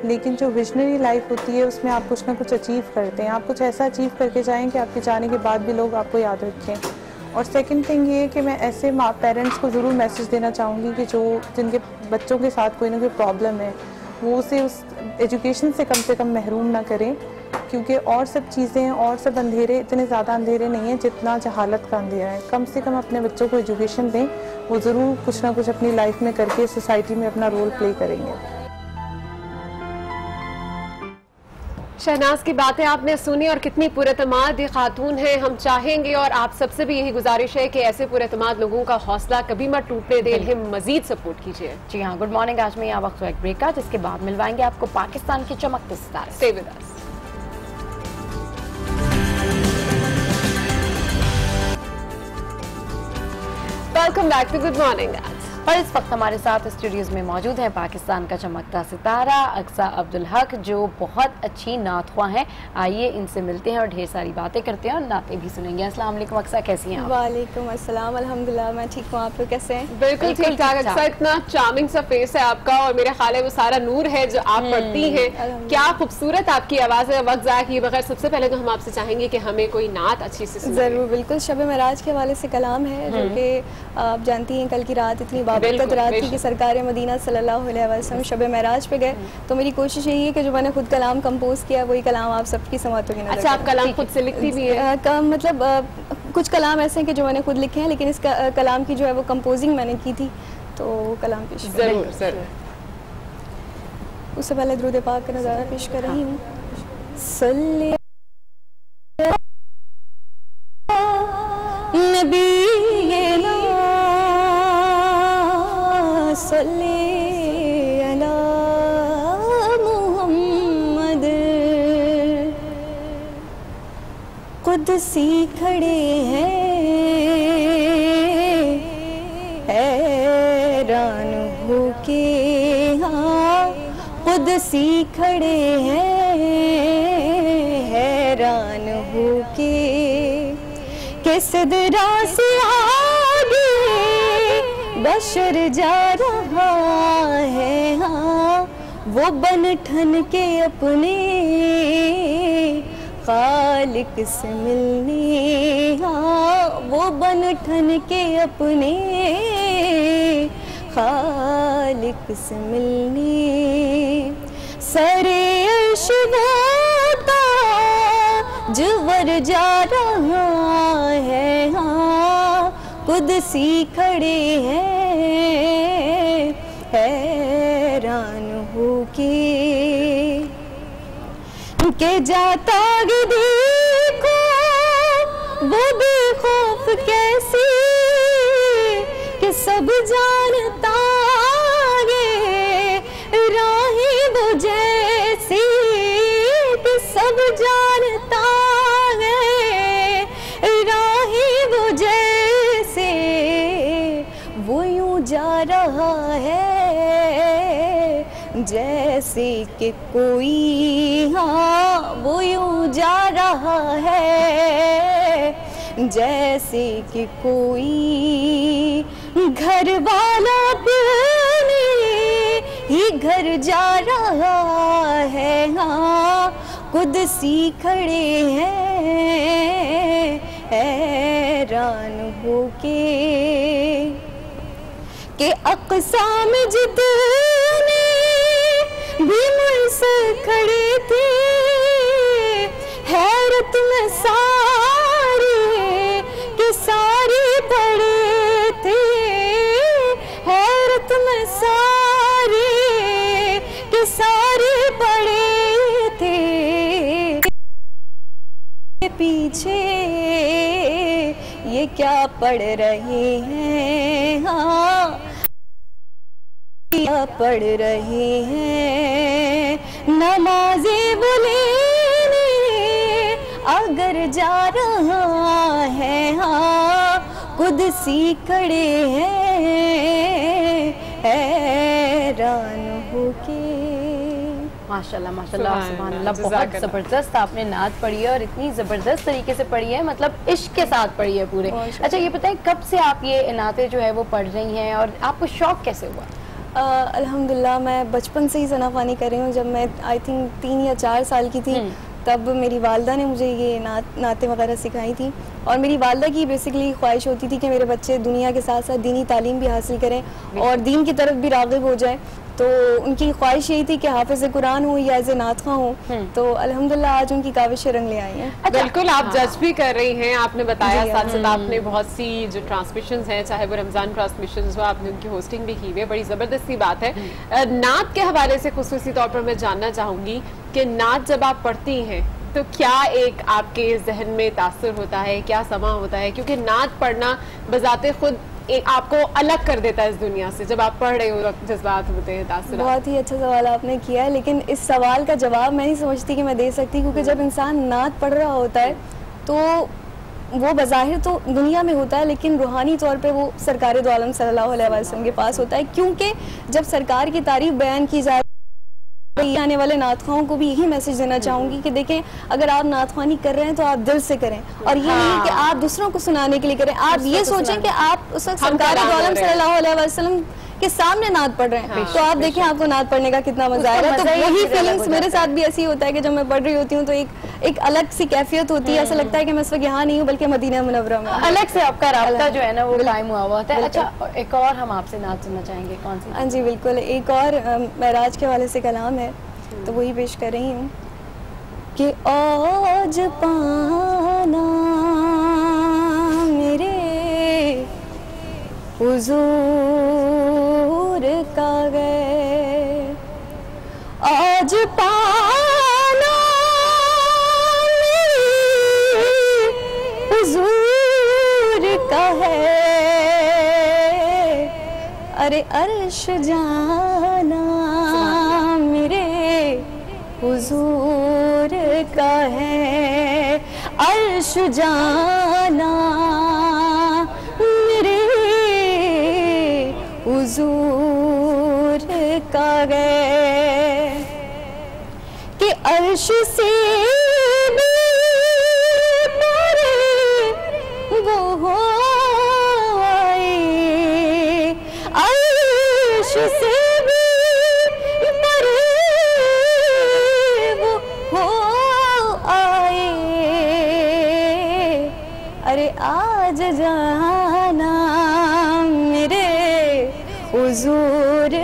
लेकिन जो विजनरी लाइफ होती है उसमें आप कुछ ना कुछ अचीव करते हैं। आप कुछ ऐसा अचीव करके जाएं कि आपके जाने के बाद भी लोग आपको याद रखें। और सेकंड थिंग ये है कि मैं ऐसे पेरेंट्स को ज़रूर मैसेज देना चाहूँगी कि जो जिनके बच्चों के साथ कोई ना कोई प्रॉब्लम है वो उसे उस एजुकेशन से कम महरूम ना करें, क्योंकि और सब चीज़ें और सब अंधेरे इतने ज़्यादा अंधेरे नहीं हैं जितना जहालत का अंधेरा है। कम से कम अपने बच्चों को एजुकेशन दें, वो ज़रूर कुछ ना कुछ अपनी लाइफ में करके सोसाइटी में अपना रोल प्ले करेंगे। शहनाज की बातें आपने सुनी और कितनी पुरएतमाद ये खातून है। हम चाहेंगे और आप सबसे भी यही गुजारिश है कि ऐसे पुरएतमाद लोगों का हौसला कभी मत टूटने दें, इन्हें मजीद सपोर्ट कीजिए। जी हाँ, गुड मॉर्निंग। आज में यहाँ वक्त एक ब्रेक का, जिसके बाद मिलवाएंगे आपको पाकिस्तान के चमकते सितारे। Stay with us. Welcome back to good morning. और इस वक्त हमारे साथ स्टूडियोज में मौजूद हैं पाकिस्तान का चमकता सितारा अक्सा अब्दुल हक, जो बहुत अच्छी नात ख्वाह हैं। आइए इनसे मिलते हैं और ढेर सारी बातें करते हैं और नाते भी सुनेंगे। अस्सलाम वालेकुम अक्सा, कैसी हैं आप? वालेकुम अस्सलाम, अल्हम्दुलिल्लाह मैं ठीक हूँ। आप लोग कैसे हैं? बिल्कुल ठीक ठाक। अक्सा, इतना चार्मिंग सा फेस है आपका और मेरे ख्याल है वो सारा नूर है जो आप पढ़ती हैं। क्या खूबसूरत आपकी आवाज़ है। वक्त ज़ाया किए बगैर सबसे पहले तो हम आपसे चाहेंगे कि हमें कोई नात अच्छी से सुनाइए। ज़रूर, बिल्कुल। शब मेराज के हवाले से कलाम है जो कि आप जानती हैं कल की रात इतनी बाबरकत रात थी कि सरकार मदीना सल्लल्लाहु अलैहि वसल्लम शब मेराज पे गए। तो मेरी कोशिश यही है कि जो मैंने खुद कलाम कंपोज किया वही कलाम आप सबकी समातों की नज़र। अच्छा, आप कलाम खुद से लिखती भी है? मतलब कुछ कलाम ऐसे हैं कि जो मैंने खुद लिखे हैं, लेकिन इस कलाम की जो है वो कंपोजिंग मैंने की थी, तो कलाम पेश जरूर जरूर। उससे पहले दुरूद पाक का नज़ारा पेश कर रही हूँ। सल्ले नबीना सल्ले अला मुहम्मद। कुदसी खड़े हैं हैरान होके, हाँ कुदसी खड़े हैं हैरान होके, किस सिदरा से आगे बशर जा रहा है, हाँ वो बन ठन के अपने खालिक से मिलने, हाँ वो बन ठन के अपने खालिक से मिलने। सरे अर्श जुवर जा रहा है, हाँ कुदसी खड़े हैं हैरान होके, के जाता देखो वो बेखौफ कैसी, कि सब जानता ये राहें वो जैसी, कि सब जानता है राहें वो जैसे, वो यूं जा रहा है जैसे कि कोई, हाँ वो यूं जा रहा है जैसे कि कोई घर वाला अपने ही घर जा रहा है, हाँ कुदसी खड़े हैं हैरान होके, के अक़सा में जितने भी मुझसे खड़े थे हैरत में सारे के सारे पड़े थे, हैरत में सारे के सारे पड़े थे। पीछे ये क्या पढ़ रहे हैं, हाँ क्या पढ़ रहे हैं, नमाज़े बोले अगर जा रहा है, हाँ कुदसी खड़े हैं हैरान होके। माशाल्लाह माशाल्लाह सुभान अल्लाह, बहुत ज़बरदस्त आपने नात पढ़ी है और इतनी ज़बरदस्त तरीके से पढ़ी है, मतलब इश्क के साथ पढ़ी है पूरे। अच्छा ये बताएं कब से आप ये नातें जो है वो पढ़ रही हैं और आपको शौक़ कैसे हुआ? अल्हम्दुलिल्लाह मैं बचपन से ही सनाफ़ानी कर रही हूँ। जब मैं आई थिंक 3 या 4 साल की थी तब मेरी वालदा ने मुझे ये नातें वगैरह सिखाई थी, और मेरी वालदा की बेसिकली ख्वाहिश होती थी कि मेरे बच्चे दुनिया के साथ साथ दीनी तालीम भी हासिल करें और दीन की तरफ भी राग़िब हो जाए। तो उनकी ख्वाहिश यही थी कि हाफिज़ कुरान हो या एज़े नात ख़्वां हो। तो अल्हम्दुलिल्लाह आज उनकी काविशें रंग ले आई हैं। अच्छा, बिल्कुल आप जज भी कर रही हैं, आपने बताया साथ साथ आपने बहुत सी जो ट्रांसमिशंस हैं चाहे वो रमज़ान ट्रांसमिशंस हो आपने उनकी होस्टिंग भी की हुई है, बड़ी ज़बरदस्त सी बात है। नात के हवाले से खुसूसी तौर पर मैं जानना चाहूँगी कि नात जब आप पढ़ती हैं तो क्या एक आपके जहन में तासुर होता है, क्या समा होता है, क्योंकि नात पढ़ना बजाते खुद एक आपको अलग कर देता है इस दुनिया से, जब आप पढ़ रहे हो जज्बात होते हैं, तासुरात। बहुत ही अच्छा सवाल आपने किया है, लेकिन इस सवाल का जवाब मैं नहीं समझती कि मैं दे सकती, क्योंकि जब इंसान नात पढ़ रहा होता है तो वो बज़ाहिर तो दुनिया में होता है लेकिन रूहानी तौर पे वो सरकार दो आलम सल्लल्लाहु अलैहि वसल्लम के पास होता है, क्योंकि जब सरकार की तारीफ बयान की जाए आने वाले नातख़्वाओं को भी यही मैसेज देना चाहूँगी कि देखें अगर आप नातख़्वानी कर रहे हैं तो आप दिल से करें, और ये नहीं कि आप दूसरों को सुनाने के लिए करें। आप ये सोचें कि आप उस वक्त सरकार दो आलम सल्लल्लाहु अलैहि वसल्लम के सामने नात पढ़ रहे हैं, तो आप देखिए आपको नात पढ़ने का कितना मजा आएगा। तो वही फीलिंग्स मेरे साथ भी ऐसी होता है कि जब मैं पढ़ रही होती हूँ तो एक अलग सी कैफियत होती है, ऐसा लगता है कि मैं इस वक्त यहाँ नहीं हूँ बल्कि मदीना मुनव्वरा में, अलग से आपका रास्ता जो है ना वो कायम हुआ होता है। अच्छा एक और हम आपसे नात सुनना चाहेंगे, कौन सी? हाँ जी बिल्कुल, एक और महराज के हवाले से कलाम है तो वही पेश कर रही हूँ कि आज पाना मेरे हुजूर का गए, अरे अर्श जाना मेरे हुजूर का है, अर्श जाना मेरे हुजूर का है कि अर्श से वो हो आए, अर्श से आज जाना मेरे हुजूर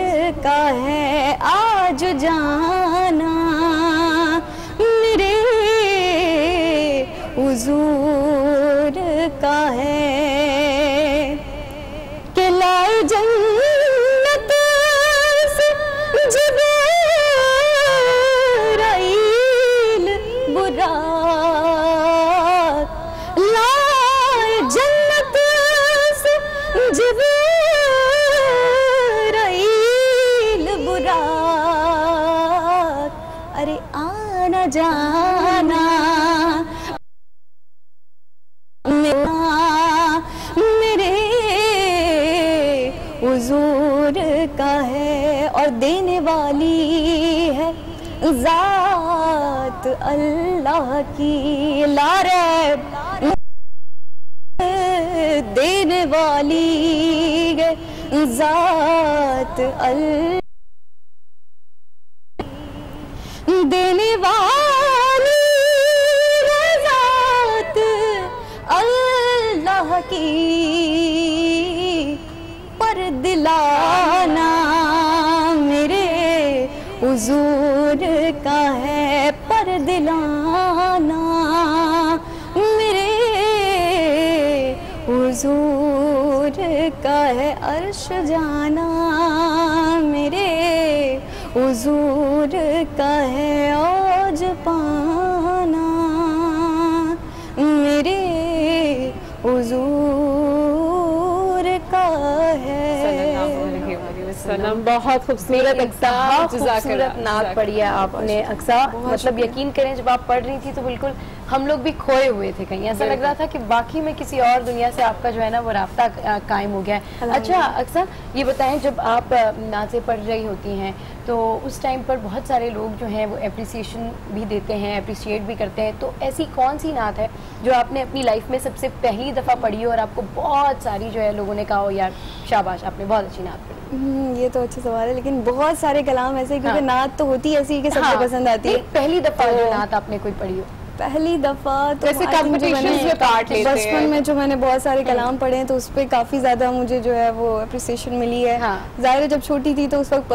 का है, आज जाना मेरे हुजूर का है कि लाए जन्नत से जिब्राइल बुराक, जिब्राइल बुराक, अरे आना जाना मेरे हुजूर का है। और देने वाली है ज़ात अल्लाह की, लारैब देने वाली है ज़ात अल्लाह, देने वाली है ज़ात अल्लाह की, पर दिलाना मेरे हुजूर का है, पर दिलाना मेरे हुजूर का है। अर्श जाना मेरे हुजूर का है, औज पाना मेरे हुजूर का है। सनम बहुत खूबसूरत खूबसूरत नात पढ़ी है आपने अक्सा। मतलब यकीन करें जब आप पढ़ रही थी तो बिल्कुल हम लोग भी खोए हुए थे कहीं, ऐसा लग रहा था कि बाकी में किसी और दुनिया से आपका जो है ना वो राब्ता कायम हो गया है। अच्छा अक्सा ये बताएं, जब आप नातें पढ़ रही होती हैं तो उस टाइम पर बहुत सारे लोग जो हैं वो एप्रिसिएशन भी देते हैं, अप्रिशिएट भी करते हैं, तो ऐसी कौन सी नात है जो आपने अपनी लाइफ में सबसे पहली दफ़ा पढ़ी हो और आपको बहुत सारी जो है लोगों ने कहा हो यार शाबाश आपने बहुत अच्छी नात पढ़ी? ये तो अच्छा सवाल है, लेकिन बहुत सारे कलाम ऐसे क्योंकि नात तो होती है ऐसी कि सबसे पसंद आती है। पहली दफ़ा जो नात आपने कोई पढ़ी हो? पहली दफा तो जैसे कॉम्पिटिशंस में पार्ट लेते हैं, बचपन में जो मैंने बहुत सारे कलाम पढ़े हैं तो उस पर काफ़ी ज़्यादा मुझे जो है वो अप्रिसिएशन मिली है। ज़ाहिर है जब छोटी थी तो उस वक्त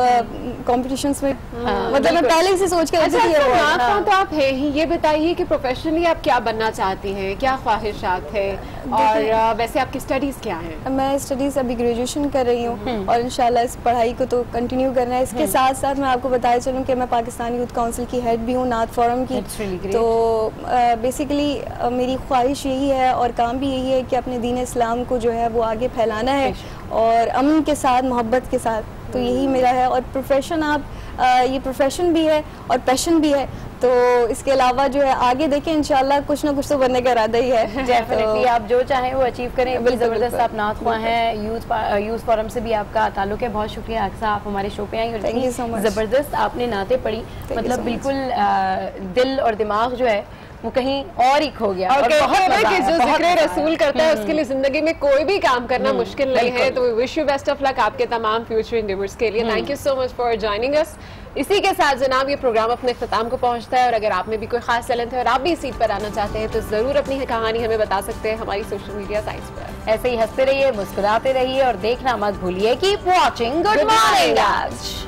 कॉम्पिटिशंस में मतलब मैं पहले से सोच के तो आप हैं ही। ये बताइए कि प्रोफेशनली आप क्या बनना चाहती हैं, क्या ख्वाहिशात है, और वैसे आपकी स्टडीज़ क्या हैं? मैं स्टडीज़ अभी ग्रेजुएशन कर रही हूँ और इंशाल्लाह इस पढ़ाई को तो कंटिन्यू करना है। इसके साथ साथ मैं आपको बताया चलूँ कि मैं पाकिस्तानी यूथ काउंसिल की हेड भी हूँ, नात फोरम की। तो बेसिकली मेरी ख्वाहिश यही है और काम भी यही है कि अपने दीन इस्लाम को जो है वो आगे फैलाना है और अमन के साथ, मोहब्बत के साथ। तो यही मेरा है। और प्रोफेशन आप ये प्रोफेशन भी है और पैशन भी है, तो इसके अलावा जो है आगे देखें इंशाल्लाह कुछ ना कुछ तो बनने का इरादा ही है। डेफिनेटली आप जो चाहें वो अचीव करें। ज़बरदस्त आप नात ख्वाह हैं, यूथ फोरम से भी आपका ताल्लुक है। बहुत शुक्रिया अक्सा, आप हमारे शो पे आई और ज़बरदस्त आपने नातें पढ़ी, मतलब बिल्कुल दिल और दिमाग जो है वो कहीं और ही खो गया। और कहते हैं कि जो जिक्र रसूल करता है उसके लिए जिंदगी में कोई भी काम करना मुश्किल नहीं है। तो wish you best of luck आपके तमाम फ्यूचर एंडेवर्स के लिए। Thank you so much for joining us. इसी के साथ जनाब ये प्रोग्राम अपने इख्तिताम को पहुंचता है और अगर आप में भी कोई खास टैलेंट है और आप भी इस सीट पर आना चाहते हैं तो जरूर अपनी कहानी हमें बता सकते हैं हमारी सोशल मीडिया साइट्स पर। ऐसे ही हंसते रहिए, मुस्कुराते रहिए और देखना मत भूलिए कीप वॉचिंग गुड मॉर्निंग आज।